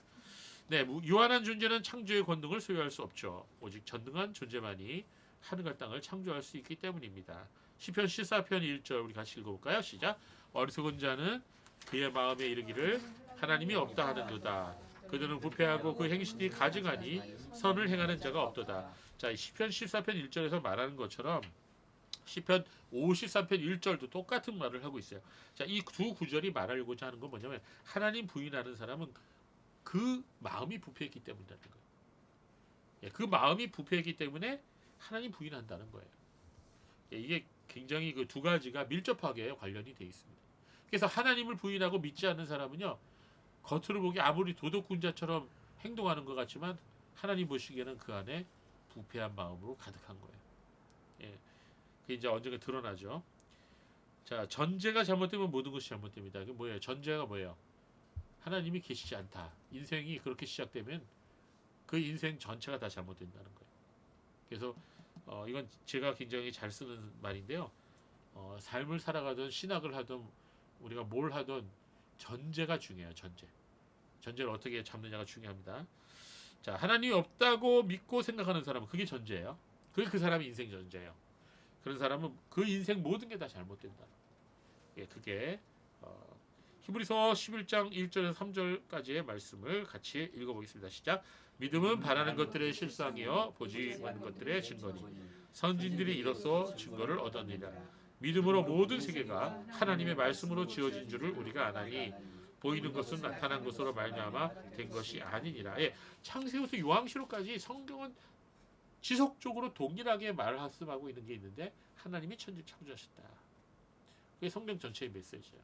네, 유한한 존재는 창조의 권능을 소유할 수 없죠. 오직 전능한 존재만이 하늘과 땅을 창조할 수 있기 때문입니다. 시편 14편 1절 우리 같이 읽어볼까요? 시작. 어리석은 자는 그의 마음에 이르기를 하나님이 없다 하는도다. 그들은 부패하고 그 행실이 가증하니 선을 행하는 자가 없도다. 자, 시편 14편 1절에서 말하는 것처럼 시편 53편 1절도 똑같은 말을 하고 있어요. 자, 이 두 구절이 말하고자 하는 건 뭐냐면, 하나님 부인하는 사람은 그 마음이 부패했기 때문이라는 거예요. 그 마음이 부패했기 때문에 하나님 부인한다는 거예요. 이게 굉장히 그 두 가지가 밀접하게 관련이 되어 있습니다. 그래서 하나님을 부인하고 믿지 않는 사람은요, 겉으로 보기 아무리 도덕군자처럼 행동하는 것 같지만 하나님 보시기에는 그 안에 부패한 마음으로 가득한 거예요. 그게 이제 언젠가 드러나죠. 자, 전제가 잘못되면 모든 것이 잘못됩니다. 이게 뭐예요? 전제가 뭐예요? 하나님이 계시지 않다. 인생이 그렇게 시작되면 그 인생 전체가 다 잘못된다는 거예요. 그래서 이건 제가 굉장히 잘 쓰는 말인데요. 삶을 살아가든 신학을 하든 우리가 뭘 하든 전제가 중요해요. 전제를 어떻게 잡느냐가 중요합니다. 자, 하나님이 없다고 믿고 생각하는 사람은 그게 전제예요. 그게 그 사람의 인생 전제예요. 그런 사람은 그 인생 모든 게 다 잘못된다. 예, 그게 히브리서 11장 1절에서 3절까지의 말씀을 같이 읽어보겠습니다. 시작. 믿음은 바라는 것들의 실상이요 보지 않는 것들의 증거니 선진들이 이로써 증거를 얻었느니라. 믿음으로 모든 세계가 하나님의 말씀으로 지어진 줄을 우리가 아나니 보이는 것은 나타난 것으로 말미암아 된 것이 아니니라. 예, 창세기부터 요한계시록까지 성경은 지속적으로 동일하게 말씀하고 있는 게 있는데 하나님이 천지 창조하셨다. 그게 성경 전체의 메시지예요.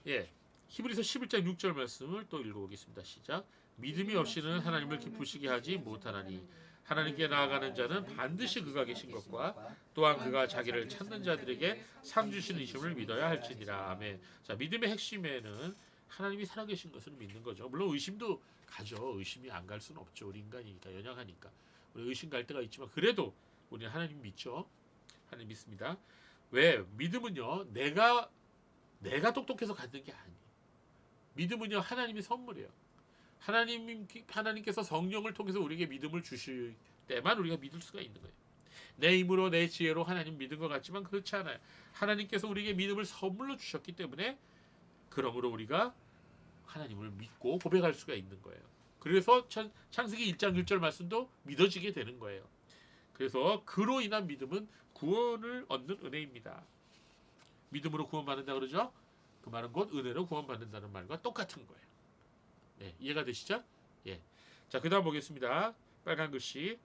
예, 히브리서 11장 6절 말씀을 또 읽어보겠습니다. 시작. 믿음이 없이는 하나님을 기쁘시게 하지 못하나니 하나님께 나아가는 자는 반드시 그가 계신 것과 또한 그가 자기를 찾는 자들에게 상 주시는 이심을 믿어야 할지니라. 아멘. 자, 믿음의 핵심에는 하나님이 살아계신 것을 믿는 거죠. 물론 의심도 가죠. 의심이 안 갈 수는 없죠. 우리 인간이니까, 연약하니까. 우리 의심 갈 때가 있지만 그래도 우리는 하나님 믿죠. 하나님 믿습니다. 왜? 믿음은요, 내가 똑똑해서 갖는 게 아니에요. 믿음은요, 하나님의 선물이에요. 하나님께서 성령을 통해서 우리에게 믿음을 주실 때만 우리가 믿을 수가 있는 거예요. 내 힘으로 내 지혜로 하나님 믿은 것 같지만 그렇지 않아요. 하나님께서 우리에게 믿음을 선물로 주셨기 때문에 그러므로 우리가 하나님을 믿고 고백할 수가 있는 거예요. 그래서 창세기 1장 1절 말씀도 믿어지게 되는 거예요. 그래서 그로 인한 믿음은 구원을 얻는 은혜입니다. 믿음으로 구원받는다 그러죠? 그 말은 곧 은혜로 구원받는다는 말과 똑같은 거예요. 네, 이해가 되시죠? 예. 자, 그 다음 보겠습니다. 빨간 글씨.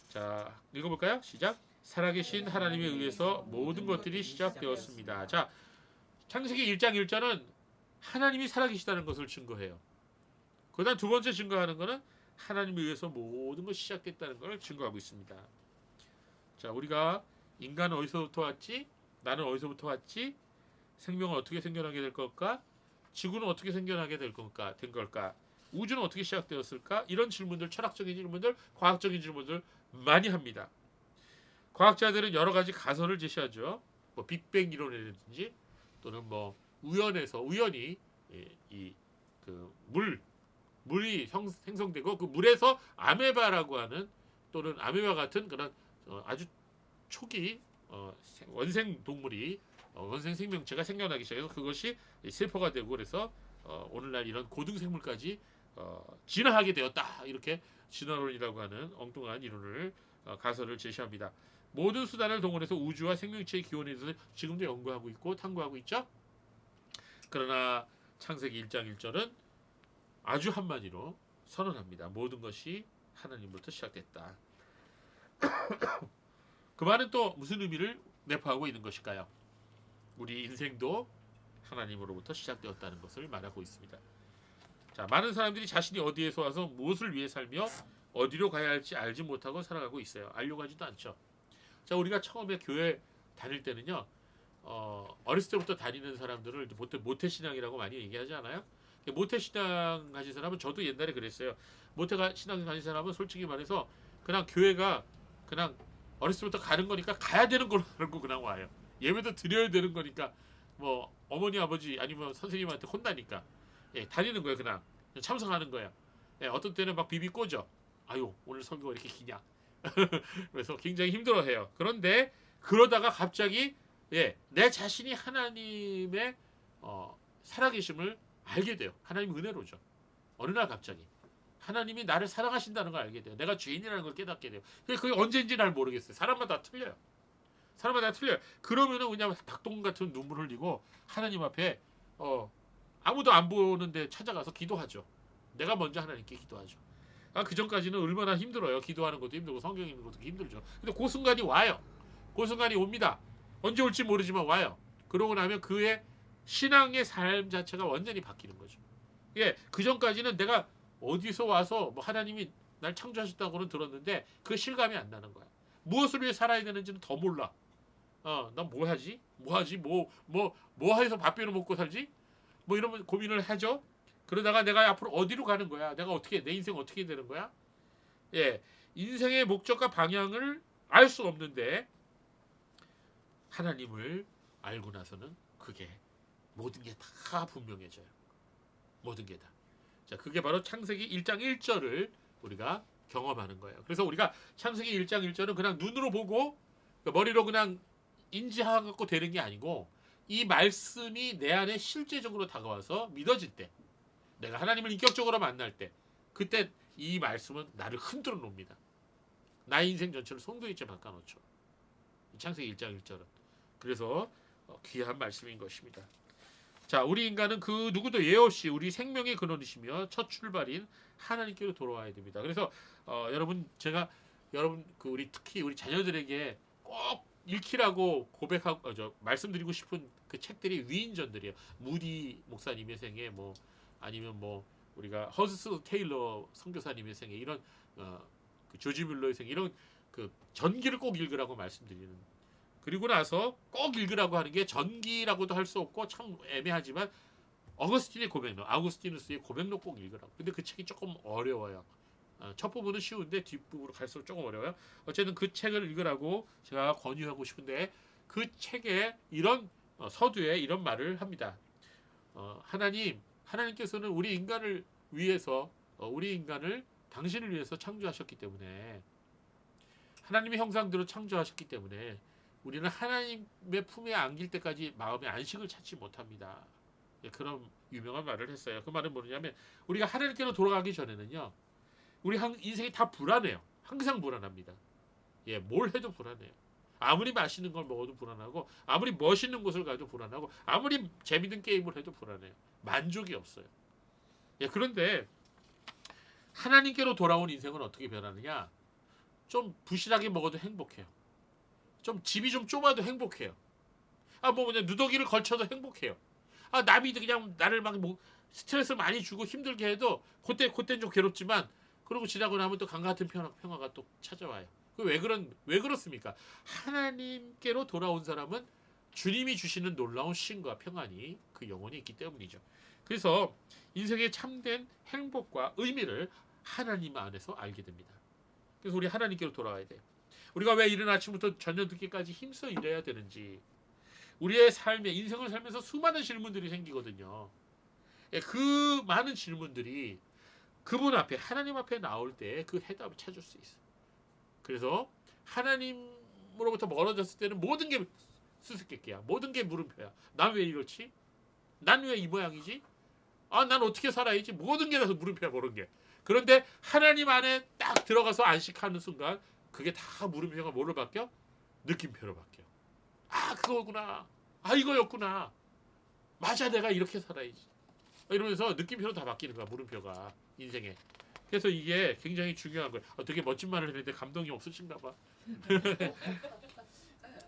자, 읽어볼까요? 시작. 살아계신 하나님에 의해서 모든 것들이 시작되었습니다. 자, 창세기 1장 1절은 하나님이 살아계시다는 것을 증거해요. 그 다음 두 번째 증거하는 것은 하나님에 의해서 모든 것이 시작됐다는 것을 증거하고 있습니다. 자, 우리가 인간은 어디서부터 왔지? 나는 어디서부터 왔지? 생명은 어떻게 생겨나게 될 걸까? 지구는 어떻게 생겨나게 된 걸까? 우주는 어떻게 시작되었을까? 이런 질문들, 철학적인 질문들, 과학적인 질문들 많이 합니다. 과학자들은 여러 가지 가설을 제시하죠. 뭐 빅뱅 이론이라든지 또는 뭐 우연히 물이 생성되고 그 물에서 아메바라고 하는 또는 아메바 같은 그런 아주 초기 원생 동물이 원생 생명체가 생겨나기 시작해서 그것이 세포가 되고 그래서 오늘날 이런 고등 생물까지 진화하게 되었다. 이렇게 진화론이라고 하는 엉뚱한 이론을 가설을 제시합니다. 모든 수단을 동원해서 우주와 생명체의 기원에 대해서 지금도 연구하고 있고 탐구하고 있죠. 그러나 창세기 1장 1절은 아주 한마디로 선언합니다. 모든 것이 하나님으로부터 시작됐다. 그 말은 또 무슨 의미를 내포하고 있는 것일까요? 우리 인생도 하나님으로부터 시작되었다는 것을 말하고 있습니다. 자, 많은 사람들이 자신이 어디에서 와서 무엇을 위해 살며 어디로 가야 할지 알지 못하고 살아가고 있어요. 알려고 하지도 않죠. 자, 우리가 처음에 교회 다닐 때는요, 어렸을 때부터 다니는 사람들을 모태신앙이라고 많이 얘기하지 않아요? 모태신앙 가진 사람은 저도 옛날에 그랬어요. 모태신앙 가진 사람은 솔직히 말해서 그냥 교회가 그냥 어렸을 때부터 가는 거니까 가야 되는 걸로 알고 그냥 와요. 예배도 드려야 되는 거니까 뭐 어머니 아버지 아니면 선생님한테 혼나니까 다니는 거예요. 그냥 참석하는 거예요. 어떤 때는 막 비비 꽂죠. 아유, 오늘 설교가 이렇게 기냐. 그래서 굉장히 힘들어해요. 그런데 그러다가 갑자기 내 자신이 하나님의 살아계심을 알게 돼요. 하나님 은혜로죠. 어느 날 갑자기 하나님이 나를 사랑하신다는 걸 알게 돼요. 내가 죄인이라는 걸 깨닫게 돼요. 그게 언제인지 잘 모르겠어요. 사람마다 틀려요. 그러면은 그냥 닭똥 같은 눈물 흘리고 하나님 앞에 아무도 안 보는데 찾아가서 기도하죠. 내가 먼저 하나님께 기도하죠. 그 전까지는 얼마나 힘들어요. 기도하는 것도 힘들고 성경 읽는 것도 힘들죠. 근데 그 순간이 와요. 그 순간이 옵니다. 언제 올지 모르지만 와요. 그러고 나면 그의 신앙의 삶 자체가 완전히 바뀌는 거죠. 그 전까지는 내가 어디서 와서 뭐 하나님이 날 창조하셨다고는 들었는데 그 실감이 안 나는 거야. 무엇을 위해 살아야 되는지는 더 몰라. 난 뭐 하지? 뭐 해서 밥비를 먹고 살지? 뭐 이런 고민을 하죠. 그러다가 내가 앞으로 어디로 가는 거야? 내 인생 어떻게 되는 거야? 예, 인생의 목적과 방향을 알 수 없는데 하나님을 알고 나서는 그게 모든 게 다 분명해져요. 모든 게 다. 자, 그게 바로 창세기 1장 1절을 우리가 경험하는 거예요. 그래서 우리가 창세기 1장 1절은 그냥 눈으로 보고 머리로 그냥 인지하고 되는 게 아니고 이 말씀이 내 안에 실제적으로 다가와서 믿어질 때, 내가 하나님을 인격적으로 만날 때, 그때 이 말씀은 나를 흔들어 놓습니다. 나의 인생 전체를 송두리째 바꿔놓죠. 창세기 1장 1절은. 그래서 귀한 말씀인 것입니다. 자, 우리 인간은 그 누구도 예 없이 우리 생명의 근원이시며 첫 출발인 하나님께로 돌아와야 됩니다. 그래서 여러분 우리 특히 우리 자녀들에게 꼭 읽히라고 말씀드리고 싶은 그 책들이 위인전들이에요. 무디 목사님의 생애, 뭐 아니면 뭐 우리가 허스 테일러 선교사님의 생애, 이런 그 조지 뮬러의 생애, 이런 그 전기를 꼭 읽으라고 말씀드리는. 그리고 나서 꼭 읽으라고 하는 게 전기라고도 할 수 없고 참 애매하지만 어거스틴의 고백록, 아우구스티누스의 고백록 꼭 읽으라고. 근데 그 책이 조금 어려워요. 첫 부분은 쉬운데 뒷부분으로 갈수록 조금 어려워요. 어쨌든 그 책을 읽으라고 제가 권유하고 싶은데, 그 책에 이런 서두에 이런 말을 합니다. 하나님께서는 우리 인간을 위해서 우리 인간을 당신을 위해서 창조하셨기 때문에, 하나님의 형상대로 창조하셨기 때문에 우리는 하나님의 품에 안길 때까지 마음의 안식을 찾지 못합니다. 그런 유명한 말을 했어요. 그 말은 뭐냐면 우리가 하나님께로 돌아가기 전에는요, 우리 인생이 다 불안해요. 항상 불안합니다. 예, 뭘 해도 불안해요. 아무리 맛있는 걸 먹어도 불안하고, 아무리 멋있는 곳을 가도 불안하고, 아무리 재밌는 게임을 해도 불안해요. 만족이 없어요. 예, 그런데 하나님께로 돌아온 인생은 어떻게 변하느냐? 좀 부실하게 먹어도 행복해요. 좀 집이 좀 좁아도 행복해요. 그냥 누더기를 걸쳐도 행복해요. 남이 그냥 나를 막 스트레스 많이 주고 힘들게 해도 그때는 좀 괴롭지만, 그러고 지나고 나면 또 강가 같은 평화가 또 찾아와요. 왜 그렇습니까? 하나님께로 돌아온 사람은 주님이 주시는 놀라운 쉼과 평안이 그 영혼에 있기 때문이죠. 그래서 인생의 참된 행복과 의미를 하나님 안에서 알게 됩니다. 그래서 우리 하나님께로 돌아와야 돼요. 우리가 왜 이른 아침부터 저녁 늦게까지 힘써 일해야 되는지, 우리의 인생을 살면서 수많은 질문들이 생기거든요. 그 많은 질문들이 그분 앞에, 하나님 앞에 나올 때 그 해답을 찾을 수 있어요. 그래서 하나님으로부터 멀어졌을 때는 모든 게 수수께끼야. 모든 게 물음표야. 난 왜 이렇지? 난 왜 이 모양이지? 난 어떻게 살아야지? 모든 게 다 물음표야, 모든 게. 그런데 하나님 안에 딱 들어가서 안식하는 순간 그게 다 물음표가 뭐로 바뀌어? 느낌표로 바뀌어. 그거구나. 이거였구나. 맞아, 내가 이렇게 살아야지. 이러면서 느낌표로 다 바뀌는 거야, 물음표가 인생에. 그래서 이게 굉장히 중요한 거예요. 되게 멋진 말을 했는데 감동이 없으신가 봐.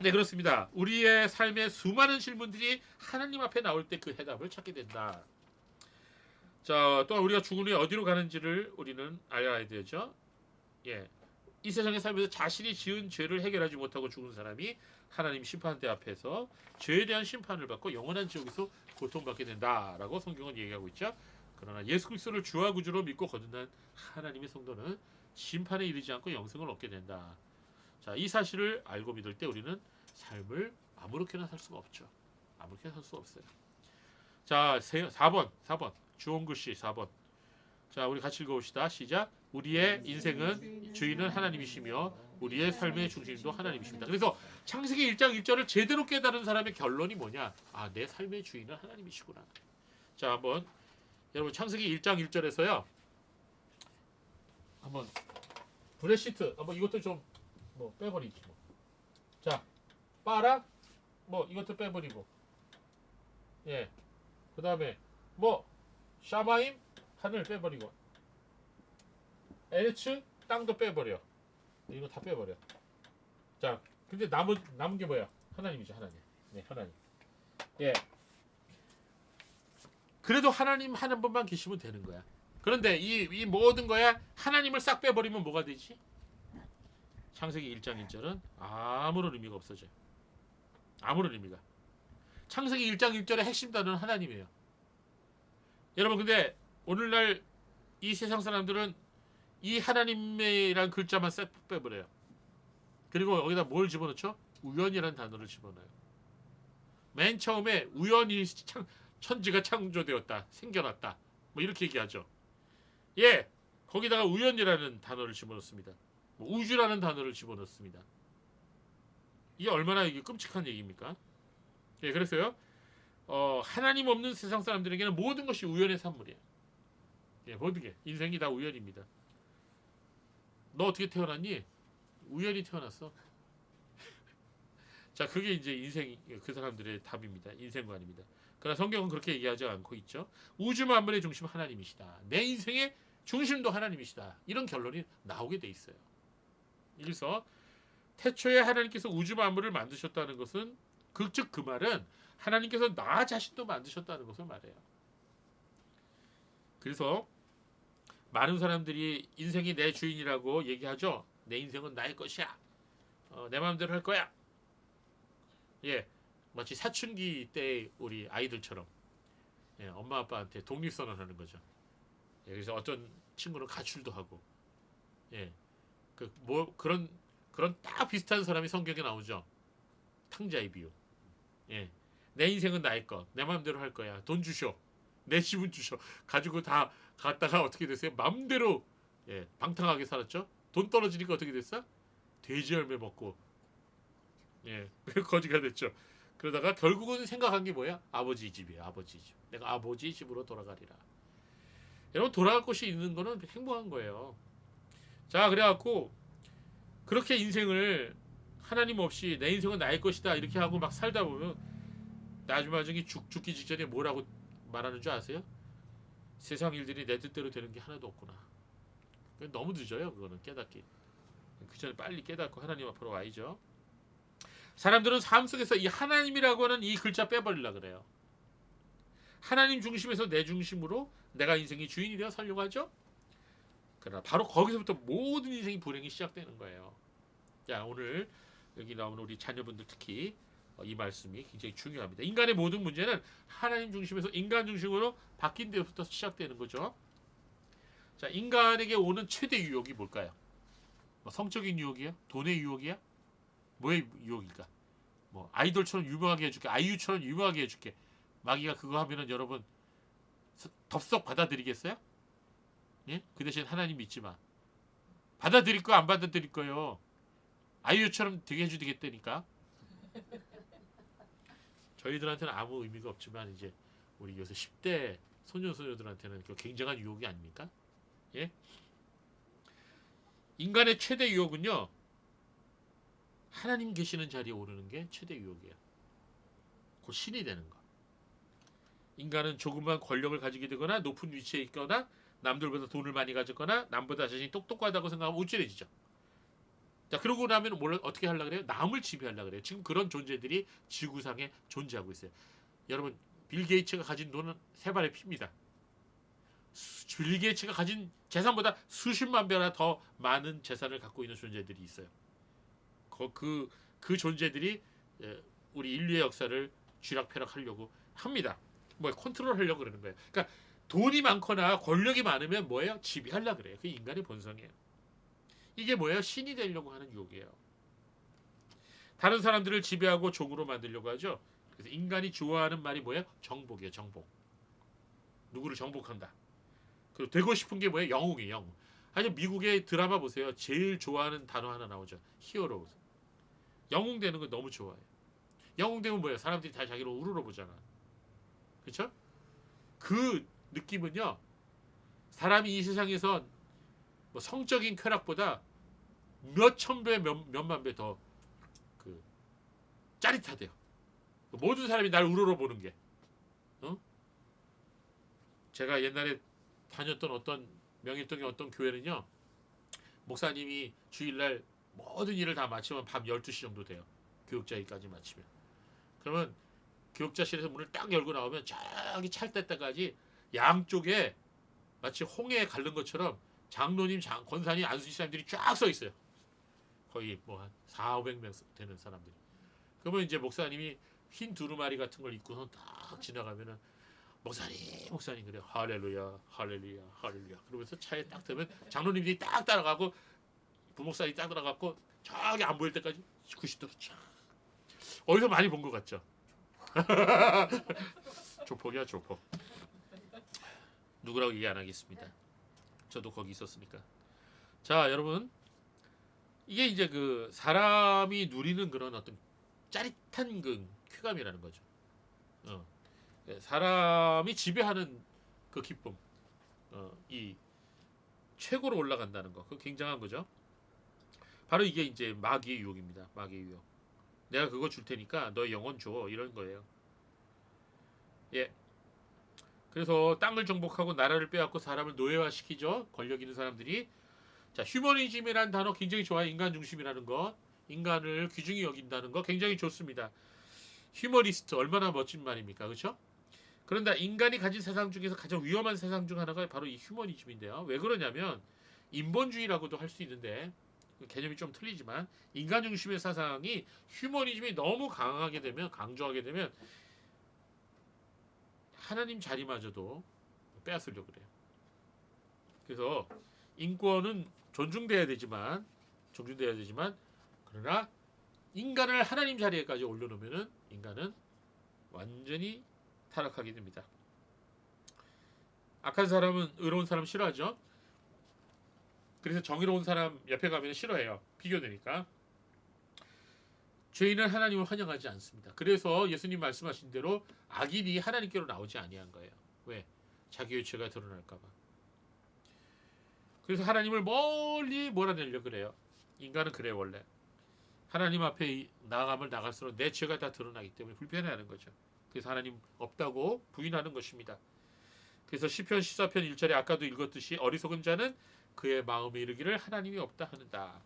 네, 그렇습니다. 우리의 삶의 수많은 질문들이 하나님 앞에 나올 때 그 해답을 찾게 된다. 자, 또 우리가 죽은 후에 어디로 가는지를 우리는 알아야 되죠. 예, 이 세상에 살면서 자신이 지은 죄를 해결하지 못하고 죽은 사람이 하나님 심판대 앞에서 죄에 대한 심판을 받고 영원한 지옥에서 고통받게 된다라고 성경은 얘기하고 있죠. 그러나 예수 그리스도를 주와 구주로 믿고 거듭난 하나님의 성도는 심판에 이르지 않고 영생을 얻게 된다. 자, 이 사실을 알고 믿을 때 우리는 삶을 아무렇게나 살 수가 없죠. 아무렇게나 살 수 없어요. 자, 4번 주홍글 씨 4번. 자, 우리 같이 읽어봅시다. 시작. 우리의 인생은 주인은 하나님이시며 우리의 삶의 중심도 하나님이십니다. 그래서 창세기 1장 1절을 제대로 깨달은 사람의 결론이 뭐냐? 내 삶의 주인은 하나님이시구나. 자, 한번 여러분 창세기 1장 1절에서요. 한번 브레시트 한번 이것도 좀 빼버리지 뭐. 자, 빠라 이것도 빼버리고, 예, 그 다음에 샤마임 하늘 빼버리고, 에르츠 땅도 빼버려. 이거 다 빼버려. 자, 근데 남은 게 뭐야? 하나님이죠, 하나님. 네, 하나님. 예. 그래도 하나님 한 번만 계시면 되는 거야. 그런데 이 모든 거야 하나님을 싹 빼버리면 뭐가 되지? 창세기 1장 1절은 아무런 의미가 없어져요. 아무런 의미가. 창세기 1장 1절의 핵심 단어는 하나님이에요. 여러분 근데 오늘날 이 세상 사람들은 이 하나님이란 글자만 싹 빼버려요. 그리고 여기다 뭘 집어넣죠? 우연이라는 단어를 집어넣어요. 맨 처음에 우연히 천지가 창조되었다, 생겨났다, 뭐 이렇게 얘기하죠. 예, 거기다가 우연이라는 단어를 집어넣습니다. 뭐 우주라는 단어를 집어넣습니다. 이게 얼마나 이게 끔찍한 얘기입니까? 예, 그래서요. 하나님 없는 세상 사람들에게는 모든 것이 우연의 산물이에요. 예, 모든 게 인생이 다 우연입니다. 너 어떻게 태어났니? 우연히 태어났어. 자, 그게 이제 인생 그 사람들의 답입니다. 인생관입니다. 그러나 성경은 그렇게 얘기하지 않고 있죠. 우주 만물의 중심 하나님이시다. 내 인생의 중심도 하나님이시다. 이런 결론이 나오게 돼 있어요. 그래서 태초에 하나님께서 우주 만물을 만드셨다는 것은 즉 그 말은 하나님께서 나 자신도 만드셨다는 것을 말해요. 그래서 많은 사람들이 인생이 내 주인이라고 얘기하죠. 내 인생은 나의 것이야. 내 마음대로 할 거야. 예, 마치 사춘기 때 우리 아이들처럼 예, 엄마 아빠한테 독립선언하는 거죠. 예, 그래서 어떤 친구는 가출도 하고, 예, 그 뭐 그런 딱 비슷한 사람이 성경에 나오죠. 탕자의 비유. 예, 내 인생은 나의 것, 내 마음대로 할 거야. 돈 주셔, 내 집은 주셔. 가지고 다 갔다가 어떻게 됐어요? 마음대로 예, 방탕하게 살았죠. 돈 떨어지니까 어떻게 됐어? 돼지 열매 먹고 예, 거지가 됐죠. 그러다가 결국은 생각한 게 뭐야? 아버지 집이에요. 아버지 집. 내가 아버지 집으로 돌아가리라. 여러분 돌아갈 곳이 있는 거는 행복한 거예요. 자, 그래갖고 그렇게 인생을 하나님 없이 내 인생은 나의 것이다 이렇게 하고 막 살다 보면 나중에 죽기 직전에 뭐라고 말하는 줄 아세요? 세상 일들이 내 뜻대로 되는 게 하나도 없구나. 너무 늦어요. 그거는 깨닫기. 그 전에 빨리 깨닫고 하나님 앞으로 와야죠. 사람들은 삶 속에서 이 하나님이라고 하는 이 글자 빼버리려고 그래요. 하나님 중심에서 내 중심으로 내가 인생의 주인이 되어 살려고 하죠. 그러나 바로 거기서부터 모든 인생의 불행이 시작되는 거예요. 자, 오늘 여기 나오는 우리 자녀분들 특히 이 말씀이 굉장히 중요합니다. 인간의 모든 문제는 하나님 중심에서 인간 중심으로 바뀐 데부터 시작되는 거죠. 자, 인간에게 오는 최대 유혹이 뭘까요? 뭐 성적인 유혹이야? 돈의 유혹이야? 뭐의 유혹일까? 뭐 아이돌처럼 유명하게 해줄게, 아이유처럼 유명하게 해줄게. 마귀가 그거 하면은 여러분 덥석 받아들이겠어요? 예? 그 대신 하나님 믿지 마. 받아들일 거 안 받아들일 거요. 아이유처럼 되게 해주겠다니까. 저희들한테는 아무 의미가 없지만 이제 우리 요새 10대 소녀들한테는 굉장한 유혹이 아닙니까? 예? 인간의 최대 유혹은요. 하나님 계시는 자리에 오르는 게 최대 유혹이에요. 곧 신이 되는 거. 인간은 조금만 권력을 가지게 되거나 높은 위치에 있거나 남들보다 돈을 많이 가졌거나 남보다 자신이 똑똑하다고 생각하면 우쭐해지죠. 자, 그러고 나면 뭘 어떻게 하려고 그래요? 남을 지배하려고 그래요. 지금 그런 존재들이 지구상에 존재하고 있어요. 여러분, 빌 게이츠가 가진 돈은 세 발의 피입니다. 빌 게이츠가 가진 재산보다 수십만 배나 더 많은 재산을 갖고 있는 존재들이 있어요. 그 존재들이 우리 인류의 역사를 쥐락펴락하려고 합니다. 뭐 컨트롤하려고 그러는 거예요. 그러니까 돈이 많거나 권력이 많으면 뭐예요? 지배하려고 그래요. 그게 인간의 본성이에요. 이게 뭐예요? 신이 되려고 하는 유혹이에요. 다른 사람들을 지배하고 종으로 만들려고 하죠. 그래서 인간이 좋아하는 말이 뭐예요? 정복이에요. 정복. 누구를 정복한다. 그리고 되고 싶은 게 뭐예요? 영웅이에요. 영웅. 아니 미국의 드라마 보세요. 제일 좋아하는 단어 하나 나오죠. 히어로. 영웅 되는 거 너무 좋아해요. 영웅 되면 뭐예요? 사람들이 다 자기를 우러러 보잖아. 그렇죠? 그 느낌은요. 사람이 이 세상에서 뭐 성적인 쾌락보다 몇천 배, 몇만 배 더 그 짜릿하대요. 모든 사람이 날 우러러 보는 게. 제가 옛날에 다녔던 어떤 명일동의 어떤 교회는요. 목사님이 주일날 모든 일을 다 마치면 밤 12시 정도 돼요. 교육자회까지 마치면. 그러면 교육자실에서 문을 딱 열고 나오면 저기 찰 때까지 양쪽에 마치 홍해에 가른 것처럼 장로님, 권사님, 안수집사님들이 쫙 서 있어요. 거의 뭐 한 400~500명 되는 사람들이. 그러면 이제 목사님이 흰 두루마리 같은 걸 입고서 딱 지나가면은 목사님 그래 할렐루야 할렐루야 할렐루야 그러면서 차에 딱 들면 장로님들이 딱 따라가고 부목사님이 딱 따라가고 저기 안 보일 때까지 90도로 쫙. 어디서 많이 본 것 같죠? 조폭이야 조폭. 누구라고 얘기 안 하겠습니다. 저도 거기 있었으니까. 자 여러분, 이게 이제 그 사람이 누리는 그런 어떤 짜릿한 그 쾌감이라는 거죠. 사람이 지배하는 그 기쁨, 이 최고로 올라간다는 거, 그 굉장한 거죠. 바로 이게 이제 마귀의 유혹입니다. 마귀의 유혹. 내가 그거 줄 테니까 너 영혼 줘, 이런 거예요. 예. 그래서 땅을 정복하고 나라를 빼앗고 사람을 노예화시키죠. 권력 있는 사람들이. 자, 휴머니즘이라는 단어 굉장히 좋아요. 인간 중심이라는 거, 인간을 귀중히 여긴다는 거 굉장히 좋습니다. 휴머니스트 얼마나 멋진 말입니까, 그렇죠? 그런데 인간이 가진 세상 중에서 가장 위험한 세상 중 하나가 바로 이 휴머니즘인데요. 왜 그러냐면 인본주의라고도 할 수 있는데 개념이 좀 틀리지만 인간 중심의 사상이 휴머니즘이 너무 강하게 되면, 강조하게 되면 하나님 자리마저도 빼앗으려고 그래요. 그래서 인권은 존중돼야 되지만 그러나 인간을 하나님 자리에까지 올려놓으면은 인간은 완전히 타락하게 됩니다. 악한 사람은 의로운 사람 싫어하죠. 그래서 정의로운 사람 옆에 가면 싫어해요. 비교되니까. 죄인은 하나님을 환영하지 않습니다. 그래서 예수님 말씀하신 대로 악인이 하나님께로 나오지 아니한 거예요. 왜? 자기의 죄가 드러날까 봐. 그래서 하나님을 멀리 몰아내려고 그래요. 인간은 그래요, 원래. 하나님 앞에 나아가면 나갈수록 내 죄가 다 드러나기 때문에 불편해하는 거죠. 그래서 하나님 없다고 부인하는 것입니다. 그래서 시편 14편 1절에 아까도 읽었듯이 어리석은 자는 그의 마음에 이르기를 하나님이 없다 하는다.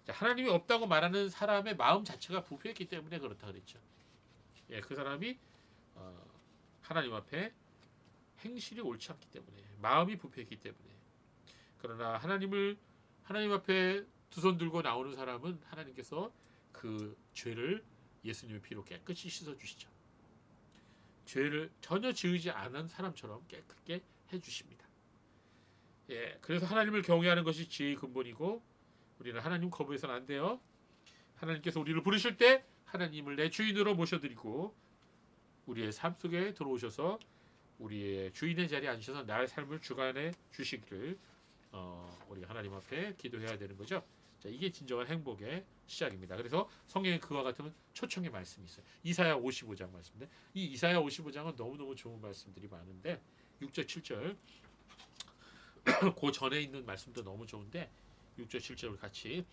자, 하나님이 없다고 말하는 사람의 마음 자체가 부패했기 때문에 그렇다 그랬죠. 예, 그 사람이 하나님 앞에 행실이 옳지 않기 때문에, 마음이 부패했기 때문에. 그러나 하나님 앞에 두 손 들고 나오는 사람은 하나님께서 그 죄를 예수님의 피로 깨끗이 씻어주시죠. 죄를 전혀 지으지 않은 사람처럼 깨끗게 해주십니다. 예, 그래서 하나님을 경외하는 것이 지혜의 근본이고, 우리는 하나님 거부해서는 안 돼요. 하나님께서 우리를 부르실 때 하나님을 내 주인으로 모셔드리고 우리의 삶 속에 들어오셔서 우리의 주인의 자리에 앉으셔서 나의 삶을 주관해 주시기를 우리 하나님 앞에 기도해야 되는 거죠. 자, 이게 진정한 행복의 시작입니다. 그래서 성경에 그와 같은 초청의 말씀이 있어요. 이사야 55장 말씀인데, 이 이사야 55장은 너무너무 좋은 말씀들이 많은데 6절 7절 그 전에 있는 말씀도 너무 좋은데 6절 7절을 같이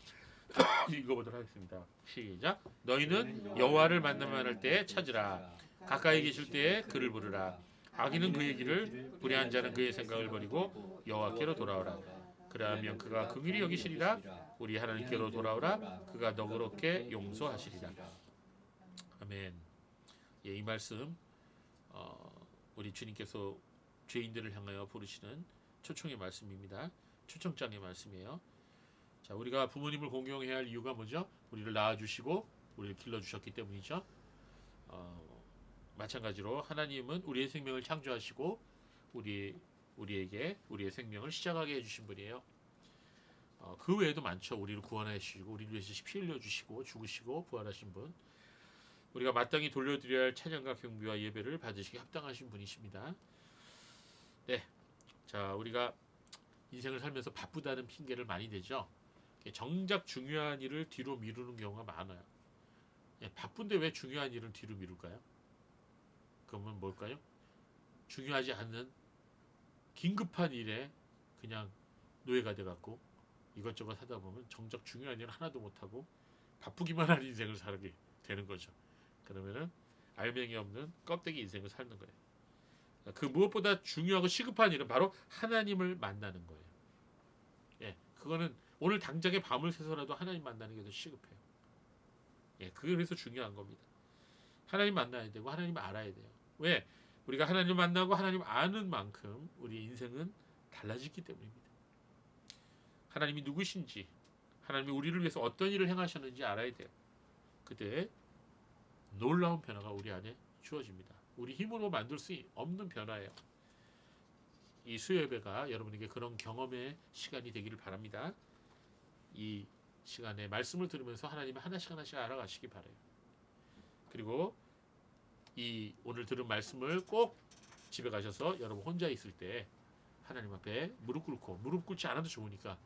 읽어보도록 하겠습니다. 시작. 너희는 여호와를 만나면 할 때에 찾으라. 가까이 계실 때에 그를 부르라. 악인은 그의 길을, 불의한 자는 그의 생각을 버리고 여호와께로 돌아오라. 그러하면 그가 긍휼히 여기시리라. 우리 하나님께로 돌아오라. 그가 너그럽게 용서하시리라. 아멘. 예, 이 말씀 우리 주님께서 죄인들을 향하여 부르시는 초청의 말씀입니다. 초청장의 말씀이에요. 자, 우리가 부모님을 공경해야 할 이유가 뭐죠? 우리를 낳아주시고 우리를 길러주셨기 때문이죠. 마찬가지로 하나님은 우리의 생명을 창조하시고 우리에게 우리의 생명을 시작하게 해주신 분이에요. 그 외에도 많죠. 우리를 구원하시고 우리를 위해서 피 흘려주시고 죽으시고 부활하신 분, 우리가 마땅히 돌려드려야 할 찬양과 경비와 예배를 받으시기 합당하신 분이십니다. 네, 자, 우리가 인생을 살면서 바쁘다는 핑계를 많이 대죠. 정작 중요한 일을 뒤로 미루는 경우가 많아요. 바쁜데 왜 중요한 일을 뒤로 미룰까요? 그러면 뭘까요? 중요하지 않는 긴급한 일에 그냥 노예가 돼갖고 이것저것 하다 보면 정작 중요한 일 하나도 못하고 바쁘기만 한 인생을 살게 되는 거죠. 그러면은 알맹이 없는 껍데기 인생을 사는 거예요. 그 무엇보다 중요하고 시급한 일은 바로 하나님을 만나는 거예요. 예, 그거는 오늘 당장에 밤을 새서라도 하나님 만나는 게 더 시급해요. 예, 그래서 중요한 겁니다. 하나님 만나야 되고 하나님 알아야 돼요. 왜? 우리가 하나님 만나고 하나님 아는 만큼 우리 인생은 달라지기 때문입니다. 하나님이 누구신지, 하나님이 우리를 위해서 어떤 일을 행하셨는지 알아야 돼요. 그때 놀라운 변화가 우리 안에 주어집니다. 우리 힘으로 만들 수 없는 변화예요. 이 수요예배가 여러분에게 그런 경험의 시간이 되기를 바랍니다. 이 시간에 말씀을 들으면서 하나님을 하나씩 하나씩 알아가시기 바라요. 그리고 이 오늘 들은 말씀을 꼭 집에 가셔서 여러분 혼자 있을 때 하나님 앞에 무릎 꿇고, 무릎 꿇지 않아도 좋으니까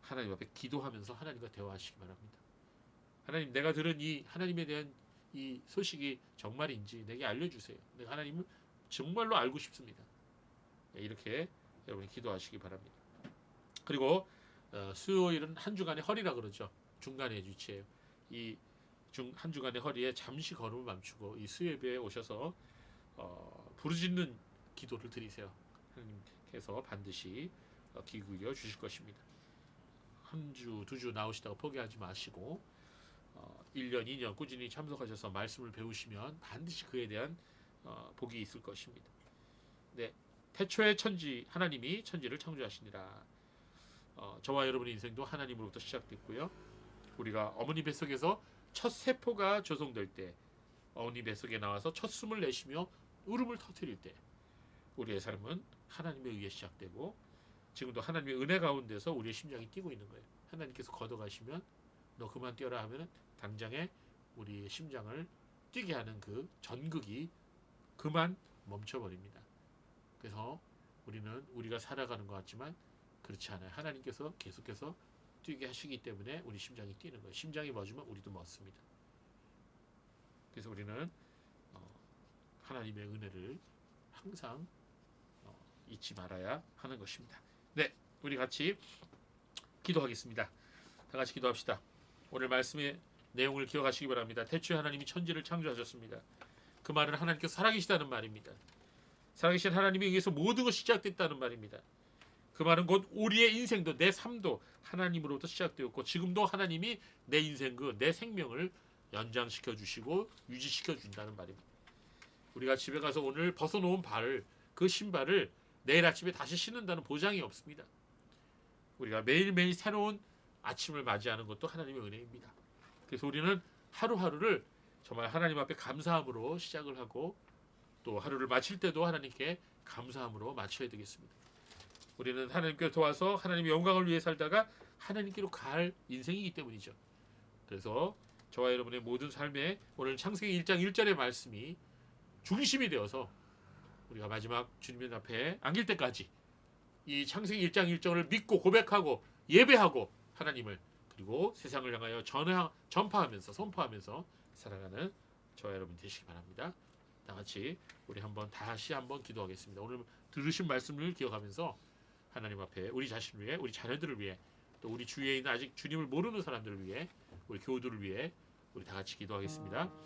하나님 앞에 기도하면서 하나님과 대화하시기 바랍니다. 하나님, 내가 들은 이 하나님에 대한 이 소식이 정말인지 내게 알려주세요. 내가 하나님을 정말로 알고 싶습니다. 이렇게 여러분이 기도하시기 바랍니다. 그리고 수요일은 한 주간의 허리라 그러죠. 중간에 위치해요. 이 한 주간의 허리에 잠시 걸음을 멈추고 이 수요예배에 오셔서 부르짖는 기도를 드리세요. 하나님께서 반드시 귀 기울여 주실 것입니다. 한 주, 두 주 나오시다가 포기하지 마시고 1년, 2년 꾸준히 참석하셔서 말씀을 배우시면 반드시 그에 대한 복이 있을 것입니다. 네, 태초에 하나님이 천지를 창조하시니라. 저와 여러분의 인생도 하나님으로부터 시작됐고요. 우리가 어머니 뱃속에서 첫 세포가 조성될 때, 어머니 뱃속에 나와서 첫 숨을 내쉬며 울음을 터뜨릴 때 우리의 삶은 하나님에 의해 시작되고 지금도 하나님의 은혜 가운데서 우리의 심장이 뛰고 있는 거예요. 하나님께서 걷어가시면 너 그만 뛰어라 하면 당장에 우리의 심장을 뛰게 하는 그 전극이 그만 멈춰버립니다. 그래서 우리는 우리가 살아가는 것 같지만 그렇지 않아요. 하나님께서 계속해서 뛰게 하시기 때문에 우리 심장이 뛰는 거예요. 심장이 멎으면 우리도 멎습니다. 그래서 우리는 하나님의 은혜를 항상 잊지 말아야 하는 것입니다. 네, 우리 같이 기도하겠습니다. 다 같이 기도합시다. 오늘 말씀의 내용을 기억하시기 바랍니다. 태초에 하나님이 천지를 창조하셨습니다. 그 말은 하나님께서 살아계시다는 말입니다. 살아계신 하나님에 의해서 모든 것이 시작됐다는 말입니다. 그 말은 곧 우리의 인생도 내 삶도 하나님으로부터 시작되었고 지금도 하나님이 내 인생 내 생명을 연장시켜 주시고 유지시켜 준다는 말입니다. 우리가 집에 가서 오늘 벗어놓은 그 신발을 내일 아침에 다시 신는다는 보장이 없습니다. 우리가 매일매일 새로운 아침을 맞이하는 것도 하나님의 은혜입니다. 그래서 우리는 하루하루를 정말 하나님 앞에 감사함으로 시작을 하고 또 하루를 마칠 때도 하나님께 감사함으로 마쳐야 되겠습니다. 우리는 하나님께 도와서 하나님의 영광을 위해 살다가 하나님께로 갈 인생이기 때문이죠. 그래서 저와 여러분의 모든 삶에 오늘 창세기 1장 1절의 말씀이 중심이 되어서 우리가 마지막 주님 앞에 안길 때까지 이 창세기 1장 1절을 믿고 고백하고 예배하고 하나님을 그리고 세상을 향하여 전파하면서 선포하면서 살아가는 저와 여러분 되시기 바랍니다. 다 같이 우리 다시 한번 기도하겠습니다. 오늘 들으신 말씀을 기억하면서 하나님 앞에 우리 자신을 위해, 우리 자녀들을 위해, 또 우리 주위에 있는 아직 주님을 모르는 사람들을 위해, 우리 교우들을 위해 우리 다 같이 기도하겠습니다.